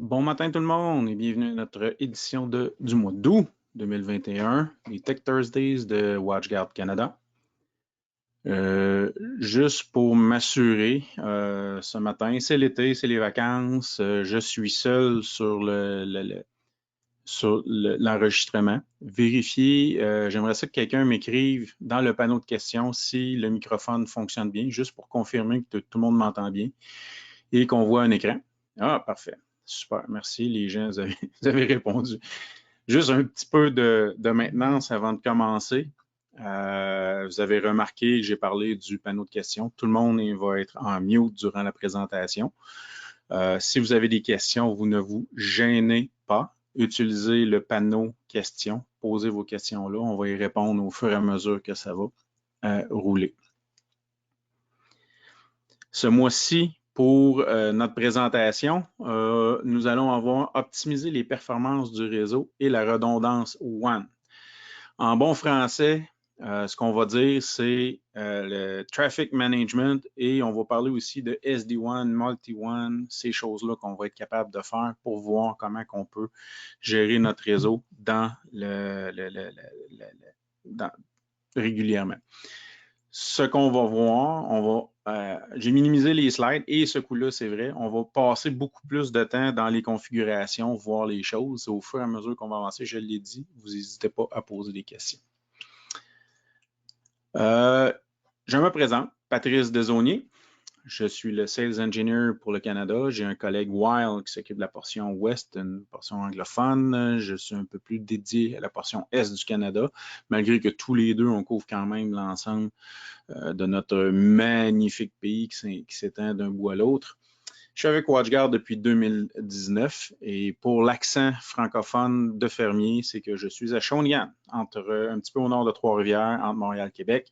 Bon matin tout le monde et bienvenue à notre édition du mois d'août 2021, les Tech Thursdays de WatchGuard Canada. Juste pour m'assurer, ce matin, c'est l'été, c'est les vacances, je suis seul sur l'enregistrement. Vérifiez, j'aimerais ça que quelqu'un m'écrive dans le panneau de questions si le microphone fonctionne bien, juste pour confirmer que tout le monde m'entend bien et qu'on voit un écran. Ah, parfait. Super, merci les gens, vous avez répondu. Juste un petit peu de maintenance avant de commencer. Vous avez remarqué que j'ai parlé du panneau de questions. Tout le monde va être en mute durant la présentation. Si vous avez des questions, vous ne vous gênez pas. Utilisez le panneau questions. Posez vos questions là. On va y répondre au fur et à mesure que ça va rouler. Ce mois-ci, pour notre présentation, nous allons avoir optimisé les performances du réseau et la redondance WAN. En bon français, ce qu'on va dire, c'est le traffic management et on va parler aussi de SD-WAN, multi-WAN, ces choses-là qu'on va être capable de faire pour voir comment on peut gérer notre réseau régulièrement. Ce qu'on va voir, j'ai minimisé les slides et ce coup-là, c'est vrai, on va passer beaucoup plus de temps dans les configurations, voir les choses. Au fur et à mesure qu'on va avancer, je l'ai dit, vous n'hésitez pas à poser des questions. Je me présente, Patrice Desaulniers. Je suis le Sales Engineer pour le Canada. J'ai un collègue Wild qui s'occupe de la portion ouest, une portion anglophone. Je suis un peu plus dédié à la portion est du Canada, malgré que tous les deux, on couvre quand même l'ensemble de notre magnifique pays qui s'étend d'un bout à l'autre. Je suis avec WatchGuard depuis 2019 et pour l'accent francophone de fermier, c'est que je suis à Shawinigan, un petit peu au nord de Trois-Rivières, entre Montréal et Québec.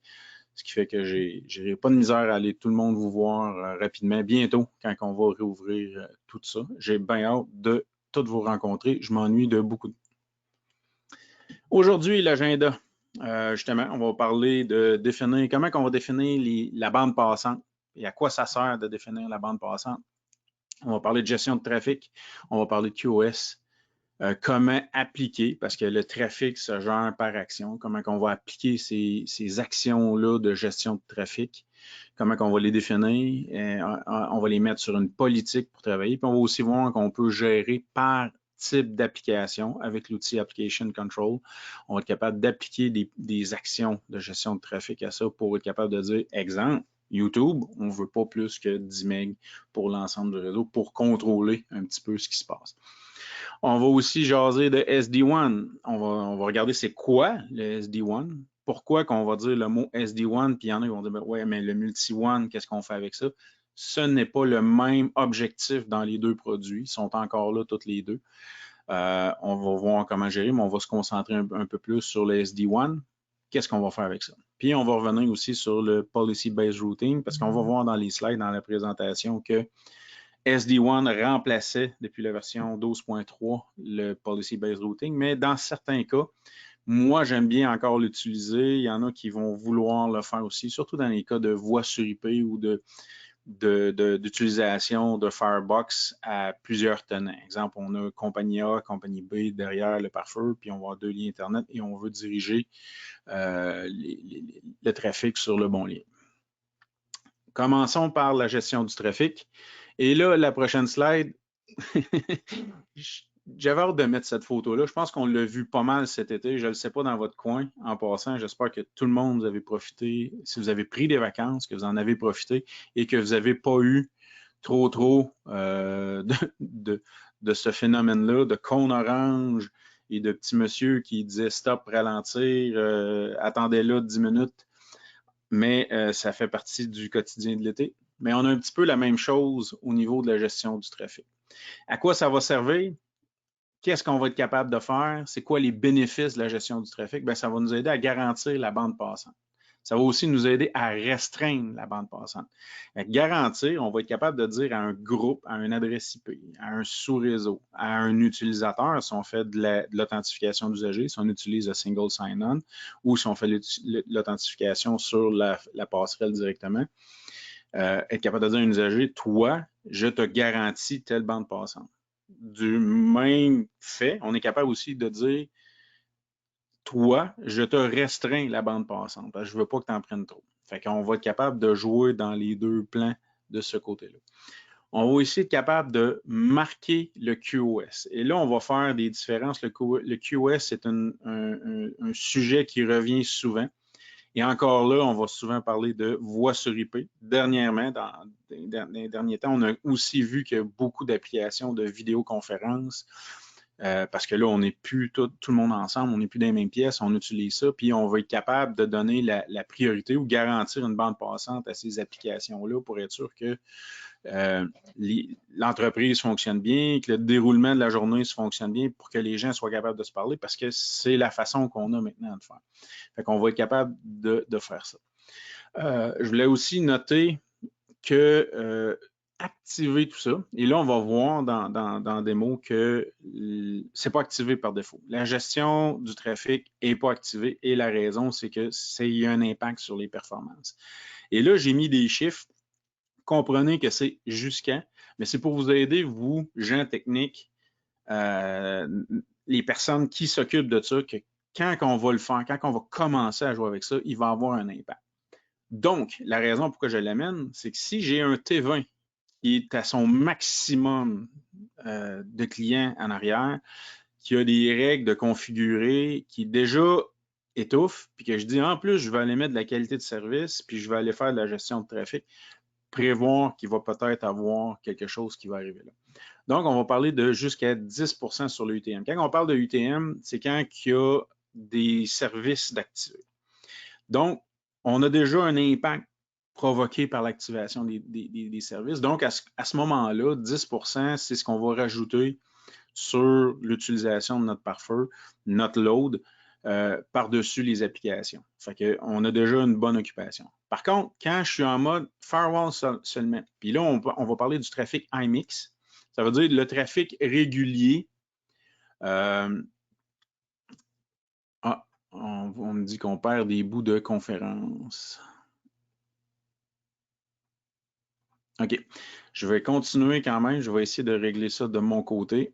Ce qui fait que j'ai pas de misère à aller tout le monde vous voir rapidement, bientôt, quand on va réouvrir tout ça. J'ai bien hâte de toutes vous rencontrer. Je m'ennuie de beaucoup. Aujourd'hui, l'agenda. Justement, on va parler de définir comment on va définir la bande passante et à quoi ça sert de définir la bande passante. On va parler de gestion de trafic. On va parler de QoS. Comment appliquer, parce que le trafic se gère par action, comment on va appliquer ces actions-là de gestion de trafic, comment on va les définir, on va les mettre sur une politique pour travailler, puis on va aussi voir qu'on peut gérer par type d'application avec l'outil Application Control. On va être capable d'appliquer des actions de gestion de trafic à ça pour être capable de dire, exemple, YouTube, on ne veut pas plus que 10 MB pour l'ensemble du réseau pour contrôler un petit peu ce qui se passe. On va aussi jaser de SD-WAN. On va regarder c'est quoi le SD-WAN. Pourquoi qu'on va dire le mot SD-WAN, puis il y en a qui vont dire, ben, ouais, mais le multi-WAN, qu'est-ce qu'on fait avec ça? Ce n'est pas le même objectif dans les deux produits. Ils sont encore là, tous les deux. On va voir comment gérer, mais on va se concentrer un peu plus sur le SD-WAN. Qu'est-ce qu'on va faire avec ça? Puis, on va revenir aussi sur le Policy-Based Routing, parce qu'on va voir dans les slides, dans la présentation, que SD-WAN remplaçait depuis la version 12.3 le Policy-Based Routing, mais dans certains cas, moi, j'aime bien encore l'utiliser. Il y en a qui vont vouloir le faire aussi, surtout dans les cas de voix sur IP ou d'utilisation de Firebox à plusieurs tenants. Exemple, on a compagnie A, compagnie B derrière le pare-feu, puis on va avoir deux liens Internet et on veut diriger le trafic sur le bon lien. Commençons par la gestion du trafic. Et là, la prochaine slide, j'avais hâte de mettre cette photo-là. Je pense qu'on l'a vu pas mal cet été. Je ne le sais pas dans votre coin. En passant, j'espère que tout le monde vous avez profité. Si vous avez pris des vacances, que vous en avez profité et que vous n'avez pas eu trop de ce phénomène-là, de cône orange et de petits monsieur qui disaient stop, ralentir, attendez là 10 minutes. Mais ça fait partie du quotidien de l'été. Mais on a un petit peu la même chose au niveau de la gestion du trafic. À quoi ça va servir? Qu'est-ce qu'on va être capable de faire? C'est quoi les bénéfices de la gestion du trafic? Bien, ça va nous aider à garantir la bande passante. Ça va aussi nous aider à restreindre la bande passante. Avec garantir, on va être capable de dire à un groupe, à une adresse IP, à un sous-réseau, à un utilisateur, si on fait de l'authentification d'usager, si on utilise le single sign-on ou si on fait l'authentification sur la passerelle directement, être capable de dire à un usager, toi, je te garantis telle bande passante. du même fait, on est capable aussi de dire, toi, je te restreins la bande passante, parce que je ne veux pas que tu en prennes trop. Fait qu'on va être capable de jouer dans les deux plans de ce côté-là. On va aussi être capable de marquer le QoS. Et là, on va faire des différences. Le QoS, c'est un sujet qui revient souvent. Et encore là, on va souvent parler de voix sur IP. Dernièrement, dans les derniers temps, on a aussi vu qu'il y a beaucoup d'applications de vidéoconférences parce que là, on n'est plus tout le monde ensemble, on n'est plus dans les mêmes pièces, on utilise ça, puis on va être capable de donner la priorité ou garantir une bande passante à ces applications-là pour être sûr que l'entreprise fonctionne bien, que le déroulement de la journée se fonctionne bien pour que les gens soient capables de se parler parce que c'est la façon qu'on a maintenant de faire. Fait qu'on va être capable de faire ça. Je voulais aussi noter que activer tout ça, et là, on va voir dans démo que c'est pas activé par défaut. La gestion du trafic n'est pas activée et la raison, c'est que il y a un impact sur les performances. Et là, j'ai mis des chiffres. Comprenez que c'est jusqu'à, mais c'est pour vous aider, vous, gens techniques, les personnes qui s'occupent de ça, que quand on va le faire, quand on va commencer à jouer avec ça, il va avoir un impact. Donc, la raison pourquoi je l'amène, c'est que si j'ai un T20 qui est à son maximum de clients en arrière, qui a des règles de configurer, qui déjà étouffe, puis que je dis en plus, je vais aller mettre de la qualité de service, puis je vais aller faire de la gestion de trafic, prévoir qu'il va peut-être avoir quelque chose qui va arriver là. Donc, on va parler de jusqu'à 10% sur le UTM. Quand on parle de UTM, c'est quand il y a des services d'activer. Donc, on a déjà un impact provoqué par l'activation des services. Donc, à ce moment-là, 10%, c'est ce qu'on va rajouter sur l'utilisation de notre pare-feu, notre load, par-dessus les applications. Fait qu'on a déjà une bonne occupation. Par contre, quand je suis en mode firewall seulement, puis là, on va parler du trafic IMIX, ça veut dire le trafic régulier. On me dit qu'on perd des bouts de conférence. OK. Je vais continuer quand même. Je vais essayer de régler ça de mon côté.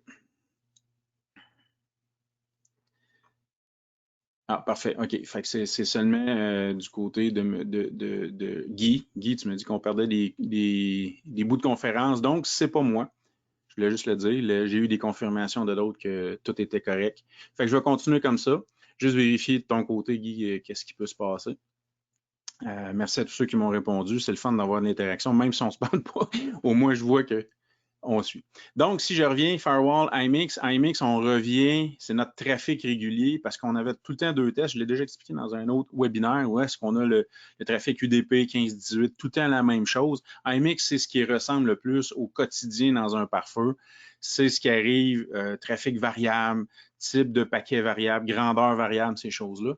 Ah, parfait. OK. Fait que c'est seulement du côté de Guy. Guy, tu me dis qu'on perdait des bouts de conférence. Donc, c'est pas moi. Je voulais juste le dire. J'ai eu des confirmations de d'autres que tout était correct. Fait que je vais continuer comme ça. Juste vérifier de ton côté, Guy, qu'est-ce qui peut se passer. Merci à tous ceux qui m'ont répondu. C'est le fun d'avoir de l'interaction, même si on ne se parle pas. Au moins, je vois qu'on suit. Donc, si je reviens, Firewall, IMIX, on revient, c'est notre trafic régulier parce qu'on avait tout le temps deux tests. Je l'ai déjà expliqué dans un autre webinaire où est-ce qu'on a le trafic UDP 1518, tout le temps la même chose. IMIX, c'est ce qui ressemble le plus au quotidien dans un pare-feu. C'est ce qui arrive, trafic variable, type de paquet variable, grandeur variable, ces choses-là.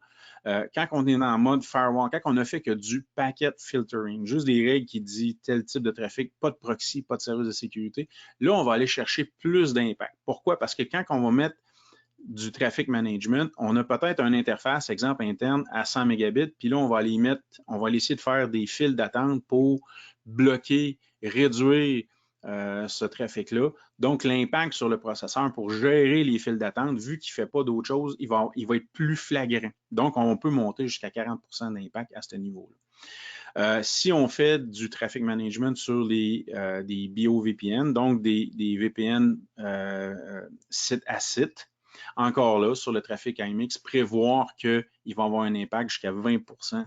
Quand on est en mode firewall, quand on ne fait que du packet filtering, juste des règles qui disent tel type de trafic, pas de proxy, pas de service de sécurité, là, on va aller chercher plus d'impact. Pourquoi? Parce que quand on va mettre du traffic management, on a peut-être une interface, exemple interne, à 100 mégabits, puis là, on va aller essayer de faire des files d'attente pour bloquer, réduire ce trafic-là. Donc, l'impact sur le processeur pour gérer les files d'attente, vu qu'il ne fait pas d'autre chose, il va être plus flagrant. Donc, on peut monter jusqu'à 40% d'impact à ce niveau-là. Si on fait du traffic management sur des BioVPN, donc des VPN site à site, encore là, sur le trafic IMIX, prévoir qu'il va avoir un impact jusqu'à 20%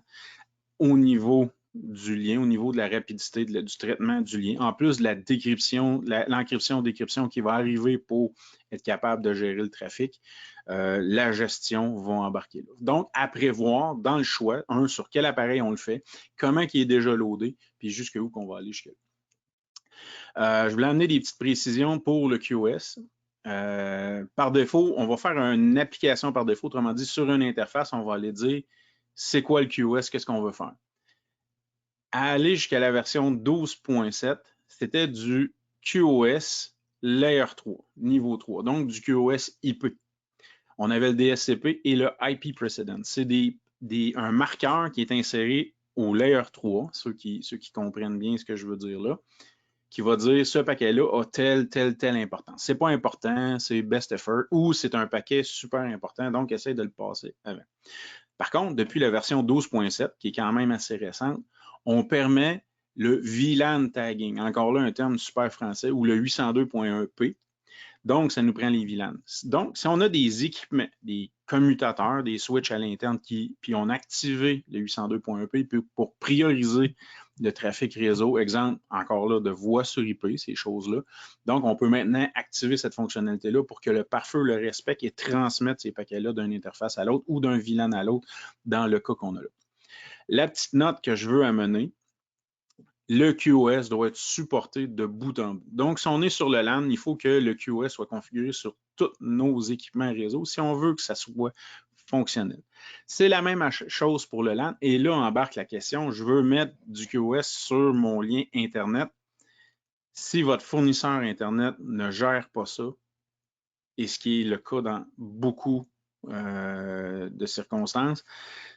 au niveau du lien, au niveau de la rapidité du traitement du lien, en plus de la décryption, l'encryption-décryption qui va arriver pour être capable de gérer le trafic, la gestion va embarquer là. Donc, à prévoir dans le choix, sur quel appareil on le fait, comment il est déjà loadé, puis jusqu'où qu'on va aller jusque-là. Je voulais amener des petites précisions pour le QoS. Par défaut, on va faire une application par défaut, autrement dit, sur une interface, on va aller dire c'est quoi le QoS, qu'est-ce qu'on veut faire. À aller jusqu'à la version 12.7, c'était du QoS Layer 3, niveau 3, donc du QoS IP. On avait le DSCP et le IP Precedent. C'est un marqueur qui est inséré au Layer 3, ceux qui comprennent bien ce que je veux dire là, qui va dire ce paquet-là a telle importance. C'est pas important, c'est best effort, ou c'est un paquet super important, donc essaye de le passer avant. Par contre, depuis la version 12.7, qui est quand même assez récente, on permet le VLAN tagging, encore là un terme super français, ou le 802.1p. Donc, ça nous prend les VLAN. Donc, si on a des équipements, des commutateurs, des switches à l'interne, puis on a activé le 802.1p pour prioriser le trafic réseau, exemple, encore là, de voix sur IP, ces choses-là. Donc, on peut maintenant activer cette fonctionnalité-là pour que le pare-feu le respecte et transmette ces paquets-là d'une interface à l'autre ou d'un VLAN à l'autre dans le cas qu'on a là. La petite note que je veux amener, le QoS doit être supporté de bout en bout. Donc, si on est sur le LAN, il faut que le QoS soit configuré sur tous nos équipements réseau si on veut que ça soit fonctionnel. C'est la même chose pour le LAN. Et là, embarque la question, je veux mettre du QoS sur mon lien Internet. Si votre fournisseur Internet ne gère pas ça, et ce qui est le cas dans beaucoup de circonstances,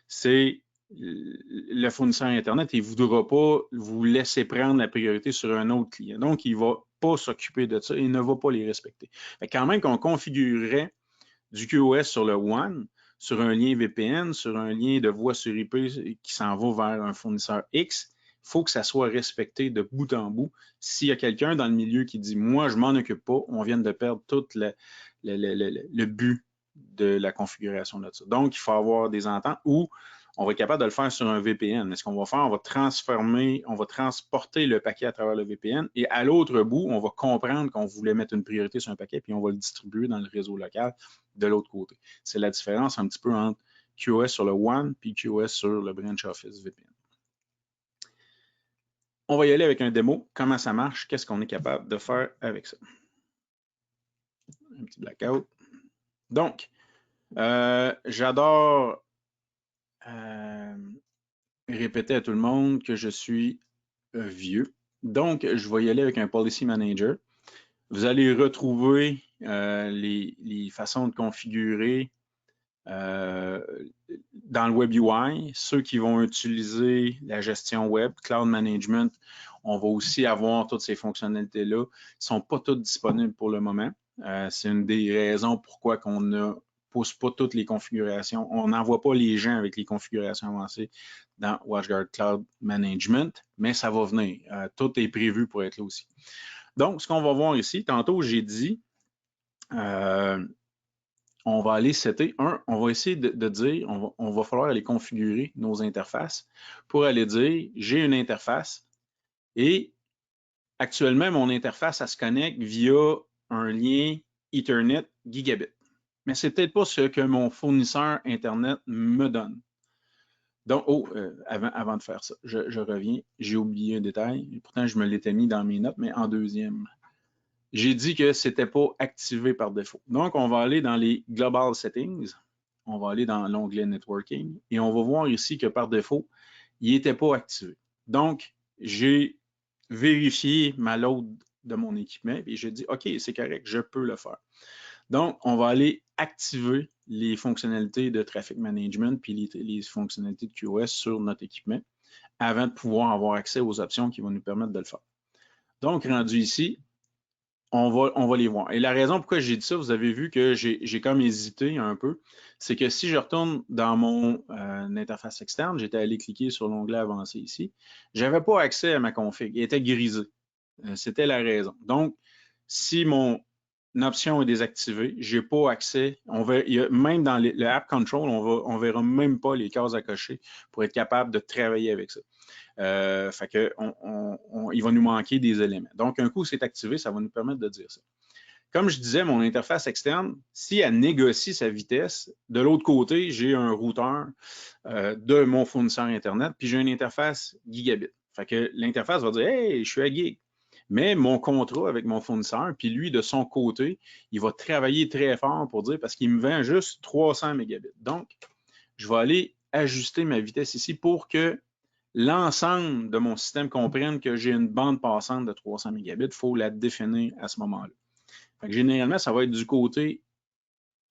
c'est le fournisseur Internet, il ne voudra pas vous laisser prendre la priorité sur un autre client. Donc, il ne va pas s'occuper de ça, il ne va pas les respecter. Mais quand même qu'on configurerait du QoS sur le WAN, sur un lien VPN, sur un lien de voix sur IP qui s'en va vers un fournisseur X, il faut que ça soit respecté de bout en bout. S'il y a quelqu'un dans le milieu qui dit « moi, je ne m'en occupe pas », on vient de perdre tout le but de la configuration de ça. Donc, il faut avoir des ententes où on va être capable de le faire sur un VPN. Mais ce qu'on va faire, on va transporter le paquet à travers le VPN et à l'autre bout, on va comprendre qu'on voulait mettre une priorité sur un paquet puis on va le distribuer dans le réseau local de l'autre côté. C'est la différence un petit peu entre QoS sur le WAN puis QoS sur le Branch Office VPN. On va y aller avec un démo. Comment ça marche? Qu'est-ce qu'on est capable de faire avec ça? Un petit blackout. Donc, j'adore répéter à tout le monde que je suis vieux. Donc, je vais y aller avec un Policy Manager. Vous allez retrouver les façons de configurer dans le Web UI. Ceux qui vont utiliser la gestion web, Cloud Management, on va aussi avoir toutes ces fonctionnalités-là. Elles ne sont pas toutes disponibles pour le moment. C'est une des raisons pourquoi on ne pousse pas toutes les configurations. On n'envoie pas les gens avec les configurations avancées dans WatchGuard Cloud Management, mais ça va venir. Tout est prévu pour être là aussi. Donc, ce qu'on va voir ici, tantôt j'ai dit, on va aller setter on va essayer de dire, on va falloir aller configurer nos interfaces pour aller dire, j'ai une interface et actuellement, mon interface, elle se connecte via un lien Ethernet gigabit. Mais c'est peut-être pas ce que mon fournisseur Internet me donne. Donc, avant de faire ça, je reviens, j'ai oublié un détail, et pourtant je me l'étais mis dans mes notes, mais en deuxième. J'ai dit que ce n'était pas activé par défaut. Donc, on va aller dans les Global Settings, on va aller dans l'onglet Networking, et on va voir ici que par défaut, il n'était pas activé. Donc, j'ai vérifié ma load de mon équipement, et j'ai dit, OK, c'est correct, je peux le faire. Donc, on va aller activer les fonctionnalités de Traffic Management puis les fonctionnalités de QoS sur notre équipement avant de pouvoir avoir accès aux options qui vont nous permettre de le faire. Donc, rendu ici, on va les voir. Et la raison pourquoi j'ai dit ça, vous avez vu que j'ai comme hésité un peu, c'est que si je retourne dans mon interface externe, j'étais allé cliquer sur l'onglet avancé ici, je n'avais pas accès à ma config, il était grisé. C'était la raison. Donc, si mon option est désactivée, je n'ai pas accès, même dans le App Control, on ne verra même pas les cases à cocher pour être capable de travailler avec ça. Fait que il va nous manquer des éléments. Donc, un coup, c'est activé, ça va nous permettre de dire ça. Comme je disais, mon interface externe, si elle négocie sa vitesse, de l'autre côté, j'ai un routeur de mon fournisseur Internet, puis j'ai une interface gigabit. Fait que l'interface va dire « Hey, je suis à gig ». Mais mon contrat avec mon fournisseur, puis lui, de son côté, il va travailler très fort pour dire, parce qu'il me vend juste 300 mégabits. Donc, je vais aller ajuster ma vitesse ici pour que l'ensemble de mon système comprenne que j'ai une bande passante de 300 mégabits. Il faut la définir à ce moment-là. Généralement, ça va être du côté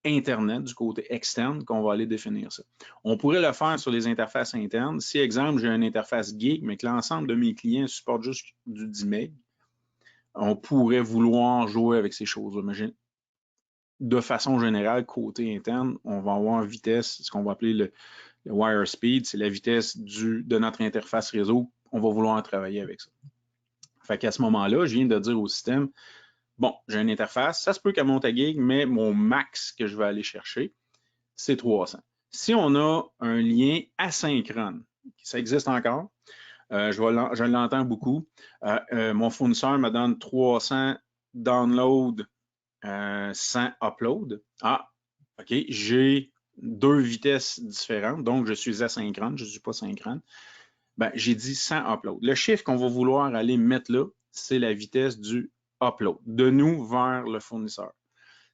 Internet, du côté externe, qu'on va aller définir ça. On pourrait le faire sur les interfaces internes. Si, exemple, j'ai une interface gig, mais que l'ensemble de mes clients supportent juste du 10 MB, on pourrait vouloir jouer avec ces choses-là. Mais de façon générale, côté interne, on va avoir vitesse, ce qu'on va appeler le wire speed, c'est la vitesse de notre interface réseau. On va vouloir travailler avec ça. Fait qu'à ce moment-là, je viens de dire au système, bon, j'ai une interface, ça se peut qu'elle monte à gig, mais mon max que je vais aller chercher, c'est 300. Si on a un lien asynchrone, ça existe encore, je l'entends beaucoup, mon fournisseur me donne 300 download, 100 upload. Ah, OK, j'ai deux vitesses différentes, donc je suis asynchrone, je ne suis pas synchrone. Ben, j'ai dit 100 upload. Le chiffre qu'on va vouloir aller mettre là, c'est la vitesse du upload, de nous vers le fournisseur.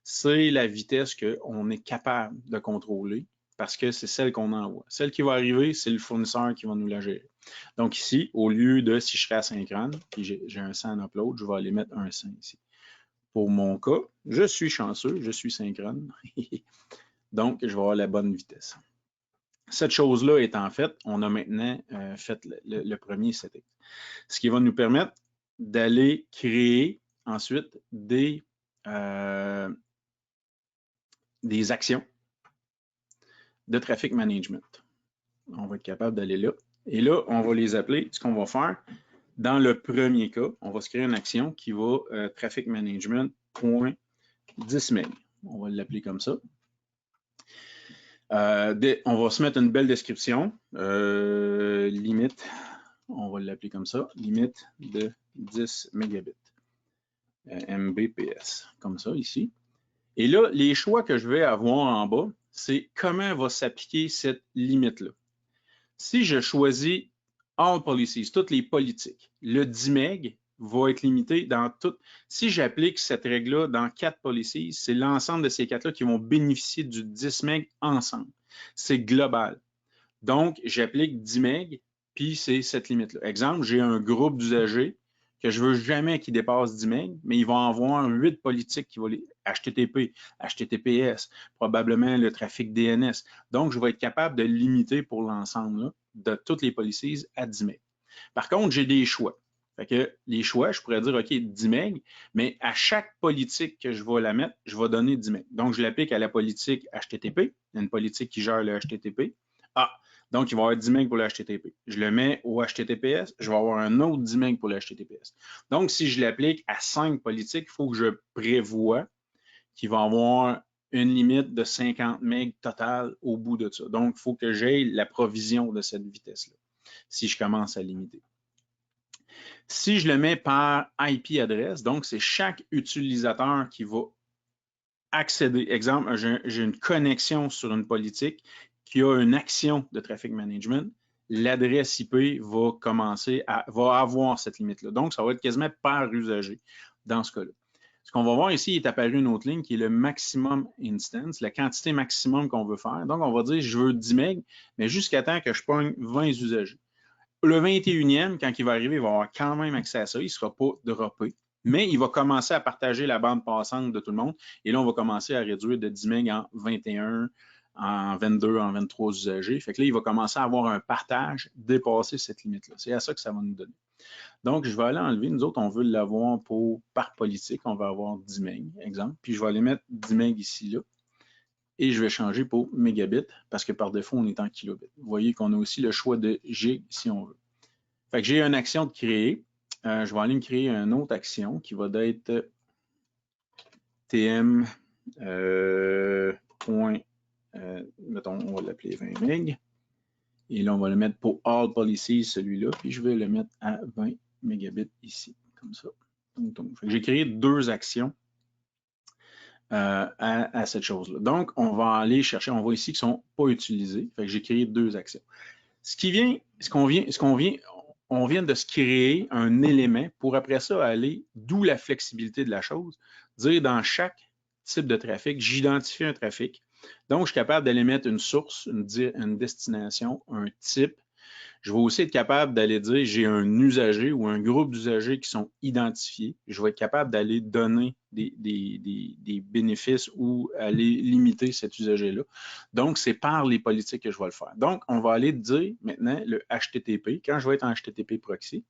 C'est la vitesse qu'on est capable de contrôler parce que c'est celle qu'on envoie. Celle qui va arriver, c'est le fournisseur qui va nous la gérer. Donc ici, au lieu de, si je serais asynchrone, puis j'ai un 100 en upload, je vais aller mettre un 100 ici. Pour mon cas, je suis chanceux, je suis synchrone. Donc, je vais avoir la bonne vitesse. Cette chose-là étant faite, on a maintenant fait le premier setting. Ce qui va nous permettre d'aller créer ensuite des actions de traffic management. On va être capable d'aller là. Et là, on va les appeler. Ce qu'on va faire, dans le premier cas, on va se créer une action qui va traffic management.10meg. On va l'appeler comme ça. On va se mettre une belle description. Limite, on va l'appeler comme ça, limite de 10 mégabits. Mbps, comme ça ici. Et là, les choix que je vais avoir en bas, c'est comment va s'appliquer cette limite-là. Si je choisis All Policies, toutes les politiques, le 10 MB va être limité dans tout. Si j'applique cette règle-là dans 4 policies, c'est l'ensemble de ces 4-là qui vont bénéficier du 10 MB ensemble. C'est global. Donc, j'applique 10 MB, puis c'est cette limite-là. Exemple, j'ai un groupe d'usagers que je veux jamais qu'ils dépassent 10 MB, mais ils vont avoir 8 politiques qui vont les HTTP, HTTPS, probablement le trafic DNS. Donc, je vais être capable de limiter pour l'ensemble de toutes les policies à 10 MB. Par contre, j'ai des choix. Fait que les choix, je pourrais dire, OK, 10 MB, mais à chaque politique que je vais la mettre, je vais donner 10 MB. Donc, je l'applique à la politique HTTP, une politique qui gère le HTTP. Ah, donc, il va y avoir 10 MB pour le HTTP. Je le mets au HTTPS, je vais avoir un autre 10 MB pour le HTTPS. Donc, si je l'applique à 5 politiques, il faut que je prévoie qu'il va y avoir une limite de 50 MB total au bout de ça. Donc, il faut que j'aie la provision de cette vitesse-là, si je commence à limiter. Si je le mets par IP adresse, donc c'est chaque utilisateur qui va accéder. Exemple, j'ai une connexion sur une politique qui a une action de traffic management. L'adresse IP va va avoir cette limite-là. Donc, ça va être quasiment par usager dans ce cas-là. Ce qu'on va voir ici, il est apparu une autre ligne qui est le maximum instance, la quantité maximum qu'on veut faire. Donc, on va dire, je veux 10 MB, mais jusqu'à temps que je pogne 20 usagers. Le 21e, quand il va arriver, il va avoir quand même accès à ça. Il ne sera pas droppé, mais il va commencer à partager la bande passante de tout le monde. Et là, on va commencer à réduire de 10 MB en 21, en 22, en 23 usagers. Fait que là, il va commencer à avoir un partage, dépasser cette limite-là. C'est à ça que ça va nous donner. Donc, je vais aller enlever. Nous autres, on veut l'avoir par politique. On va avoir 10 MB, exemple. Puis, je vais aller mettre 10 MB ici, là. Et je vais changer pour mégabit parce que par défaut, on est en kilobits. Vous voyez qu'on a aussi le choix de gig si on veut. Fait que j'ai une action de créer. Je vais aller me créer une autre action qui va être tm mettons, on va l'appeler 20 MB. Et là, on va le mettre pour all policies, celui-là, puis je vais le mettre à 20 mégabits ici, comme ça. Donc, j'ai créé deux actions à cette chose-là. Donc, on va aller chercher, on voit ici qu'ils ne sont pas utilisés. Fait que j'ai créé deux actions. On vient de se créer un élément pour après ça aller, d'où la flexibilité de la chose, dire dans chaque type de trafic, j'identifie un trafic. Donc, je suis capable d'aller mettre une source, une destination, un type. Je vais aussi être capable d'aller dire j'ai un usager ou un groupe d'usagers qui sont identifiés. Je vais être capable d'aller donner des bénéfices ou aller limiter cet usager-là. Donc, c'est par les politiques que je vais le faire. Donc, on va aller dire maintenant le HTTP. Quand je vais être en HTTP proxy,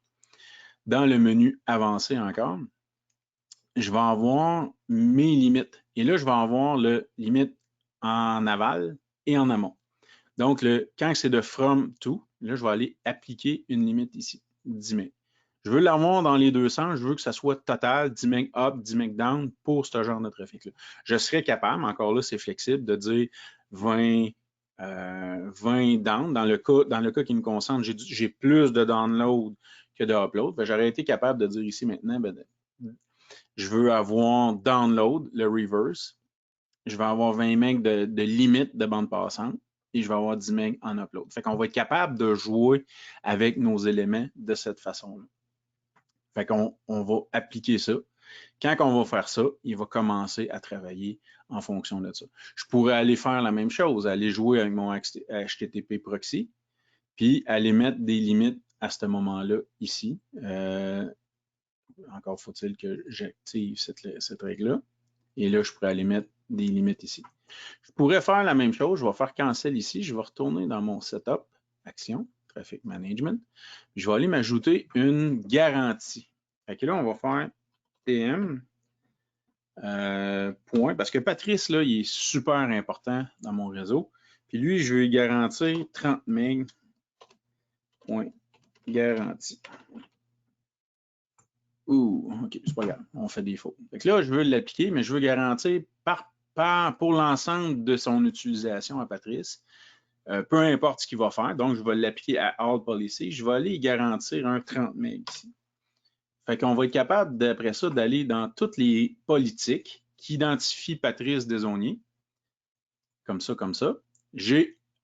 dans le menu avancé encore, je vais avoir mes limites. Et là, je vais avoir le limite en aval et en amont. Donc, quand c'est de from to, là, je vais aller appliquer une limite ici, 10 MB. Je veux l'avoir dans les deux sens. Je veux que ça soit total, 10 MB up, 10 MB down pour ce genre de trafic-là. Je serais capable, encore là, c'est flexible, de dire 20 down. Dans le cas qui me concentre, j'ai plus de download que de upload. J'aurais été capable de dire ici maintenant, je veux avoir download, le reverse. Je vais avoir 20 MB de limite de bande passante et je vais avoir 10 MB en upload. Fait qu'on va être capable de jouer avec nos éléments de cette façon-là. Fait qu'on va appliquer ça. Quand on va faire ça, il va commencer à travailler en fonction de ça. Je pourrais aller faire la même chose, aller jouer avec mon HTTP proxy, puis aller mettre des limites à ce moment-là ici. Encore faut-il que j'active cette règle-là. Et là, je pourrais aller mettre des limites ici. Je pourrais faire la même chose. Je vais faire cancel ici. Je vais retourner dans mon setup, action, traffic management. Je vais aller m'ajouter une garantie. Fait que là, on va faire TM, point, parce que Patrice, là, il est super important dans mon réseau. Puis lui, je vais lui garantir 30 MB, point, garantie. Ouh, OK, c'est pas grave, on fait des fautes. Fait que là, je veux l'appliquer, mais je veux garantir pour l'ensemble de son utilisation à Patrice, peu importe ce qu'il va faire. Donc, je vais l'appliquer à All Policy. Je vais aller y garantir un 30 MB ici. Fait qu'on va être capable, d'après ça, d'aller dans toutes les politiques qui identifient Patrice Desaulniers. Comme ça, comme ça.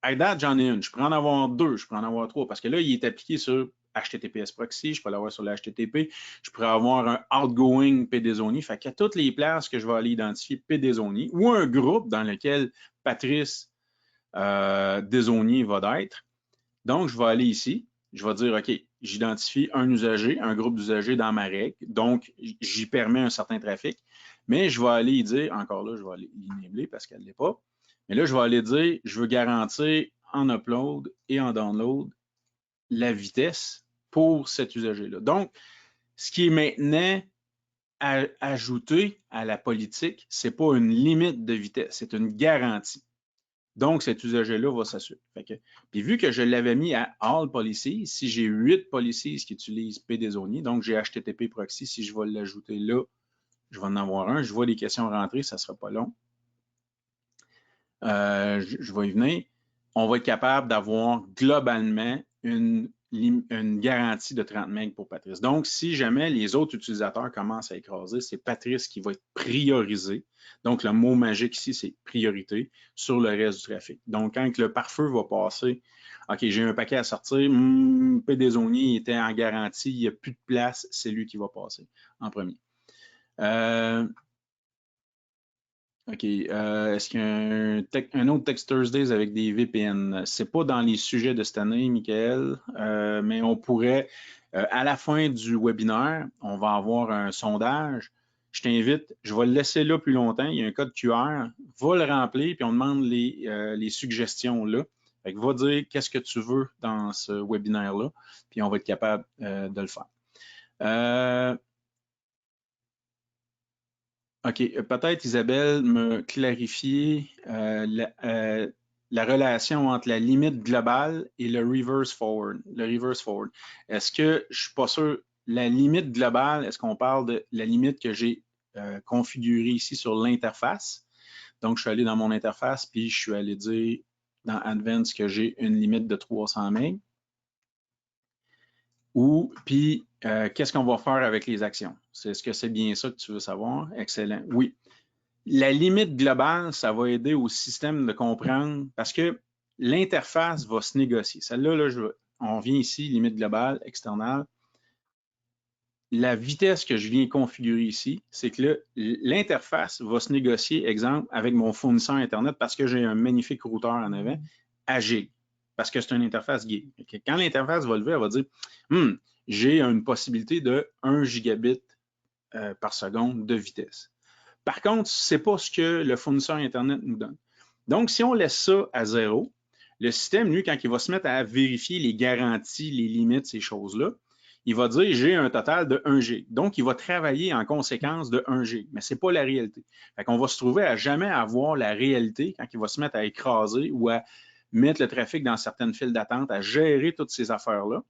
À date, j'en ai une. Je pourrais en avoir deux, je pourrais en avoir trois, parce que là, il est appliqué sur HTTPS proxy, je peux l'avoir sur le HTTP, je pourrais avoir un outgoing PDZONI. Fait qu'à toutes les places que je vais aller identifier PDZONI ou un groupe dans lequel Patrice Desaulniers va être. Donc, je vais aller ici, je vais dire, OK, j'identifie un usager, un groupe d'usagers dans ma règle, donc j'y permets un certain trafic, mais je vais aller y dire, encore là, je vais aller l'inébler parce qu'elle ne l'est pas, mais là, je vais aller dire, je veux garantir en upload et en download la vitesse pour cet usager-là. Donc, ce qui est maintenant ajouté à la politique, ce n'est pas une limite de vitesse, c'est une garantie. Donc, cet usager-là va s'assurer. Puis vu que je l'avais mis à All Policies, si j'ai 8 policies qui utilisent PDZONI, donc j'ai HTTP proxy, si je vais l'ajouter là, je vais en avoir un. Je vois les questions rentrer, ça ne sera pas long. Je vais y venir. On va être capable d'avoir globalement une garantie de 30 MB pour Patrice. Donc, si jamais les autres utilisateurs commencent à écraser, c'est Patrice qui va être priorisé. Donc, le mot magique ici, c'est priorité sur le reste du trafic. Donc, quand le pare-feu va passer, OK, j'ai un paquet à sortir, PDZONI était en garantie, il n'y a plus de place, c'est lui qui va passer en premier. OK. Est-ce qu'il y a un autre Tech Thursdays avec des VPN? Ce n'est pas dans les sujets de cette année, Michael, mais on pourrait, à la fin du webinaire, on va avoir un sondage. Je t'invite, je vais le laisser là plus longtemps. Il y a un code QR. Va le remplir, puis on demande les suggestions là. Fait que va dire qu'est-ce que tu veux dans ce webinaire-là, puis on va être capable de le faire. OK, peut-être Isabelle me clarifier la relation entre la limite globale et le reverse forward. Est-ce que je ne suis pas sûr, la limite globale, est-ce qu'on parle de la limite que j'ai configurée ici sur l'interface? Donc, je suis allé dans mon interface, puis je suis allé dire dans Advanced que j'ai une limite de 300 MB. Puis, qu'est-ce qu'on va faire avec les actions? Est-ce que c'est bien ça que tu veux savoir? Excellent. Oui. La limite globale, ça va aider au système de comprendre parce que l'interface va se négocier. Celle-là, on vient ici, limite globale, externale. La vitesse que je viens configurer ici, c'est que l'interface va se négocier, exemple, avec mon fournisseur Internet parce que j'ai un magnifique routeur en avant à gig, parce que c'est une interface gig. Quand l'interface va lever, elle va dire j'ai une possibilité de 1 gigabit par seconde de vitesse. Par contre, ce n'est pas ce que le fournisseur Internet nous donne. Donc, si on laisse ça à 0, le système, lui, quand il va se mettre à vérifier les garanties, les limites, ces choses-là, il va dire j'ai un total de 1 G. Donc, il va travailler en conséquence de 1 G, mais ce n'est pas la réalité. Fait qu'on va se trouver à jamais avoir la réalité quand il va se mettre à écraser ou à mettre le trafic dans certaines files d'attente, à gérer toutes ces affaires-là,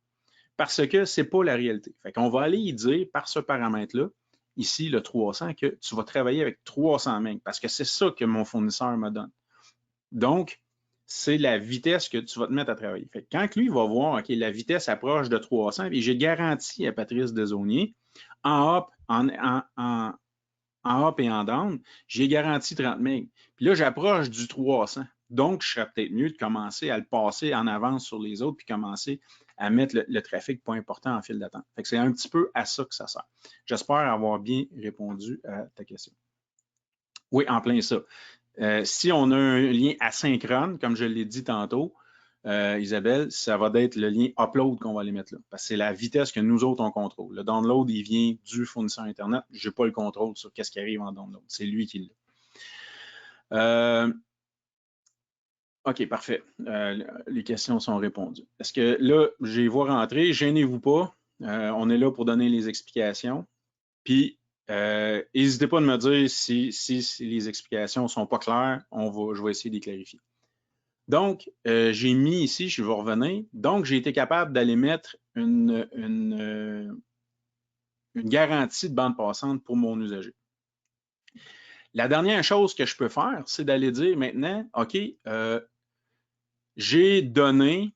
parce que ce n'est pas la réalité. Fait qu'on va aller y dire par ce paramètre-là, ici le 300, que tu vas travailler avec 300 MB, parce que c'est ça que mon fournisseur me donne. Donc, c'est la vitesse que tu vas te mettre à travailler. Fait que quand lui va voir, OK, la vitesse approche de 300, et j'ai garanti à Patrice Desaulniers, en up, en up et en down, j'ai garanti 30 MB. Puis là, j'approche du 300. Donc, je serais peut-être mieux de commencer à le passer en avance sur les autres, puis commencer à mettre le trafic pas important en file d'attente. Fait que c'est un petit peu à ça que ça sert. J'espère avoir bien répondu à ta question. Oui, en plein ça. Si on a un lien asynchrone, comme je l'ai dit tantôt, Isabelle, ça va être le lien upload qu'on va aller mettre là. Parce que c'est la vitesse que nous autres, on contrôle. Le download, il vient du fournisseur Internet. Je n'ai pas le contrôle sur qu'est-ce qui arrive en download. C'est lui qui l'a. OK, parfait. Les questions sont répondues. Est-ce que là, je vais vous rentrer? Gênez-vous pas. On est là pour donner les explications. Puis, n'hésitez pas à me dire si les explications ne sont pas claires. Je vais essayer de les clarifier. Donc, j'ai mis ici, je vais revenir. Donc, j'ai été capable d'aller mettre une garantie de bande passante pour mon usager. La dernière chose que je peux faire, c'est d'aller dire maintenant, OK, j'ai des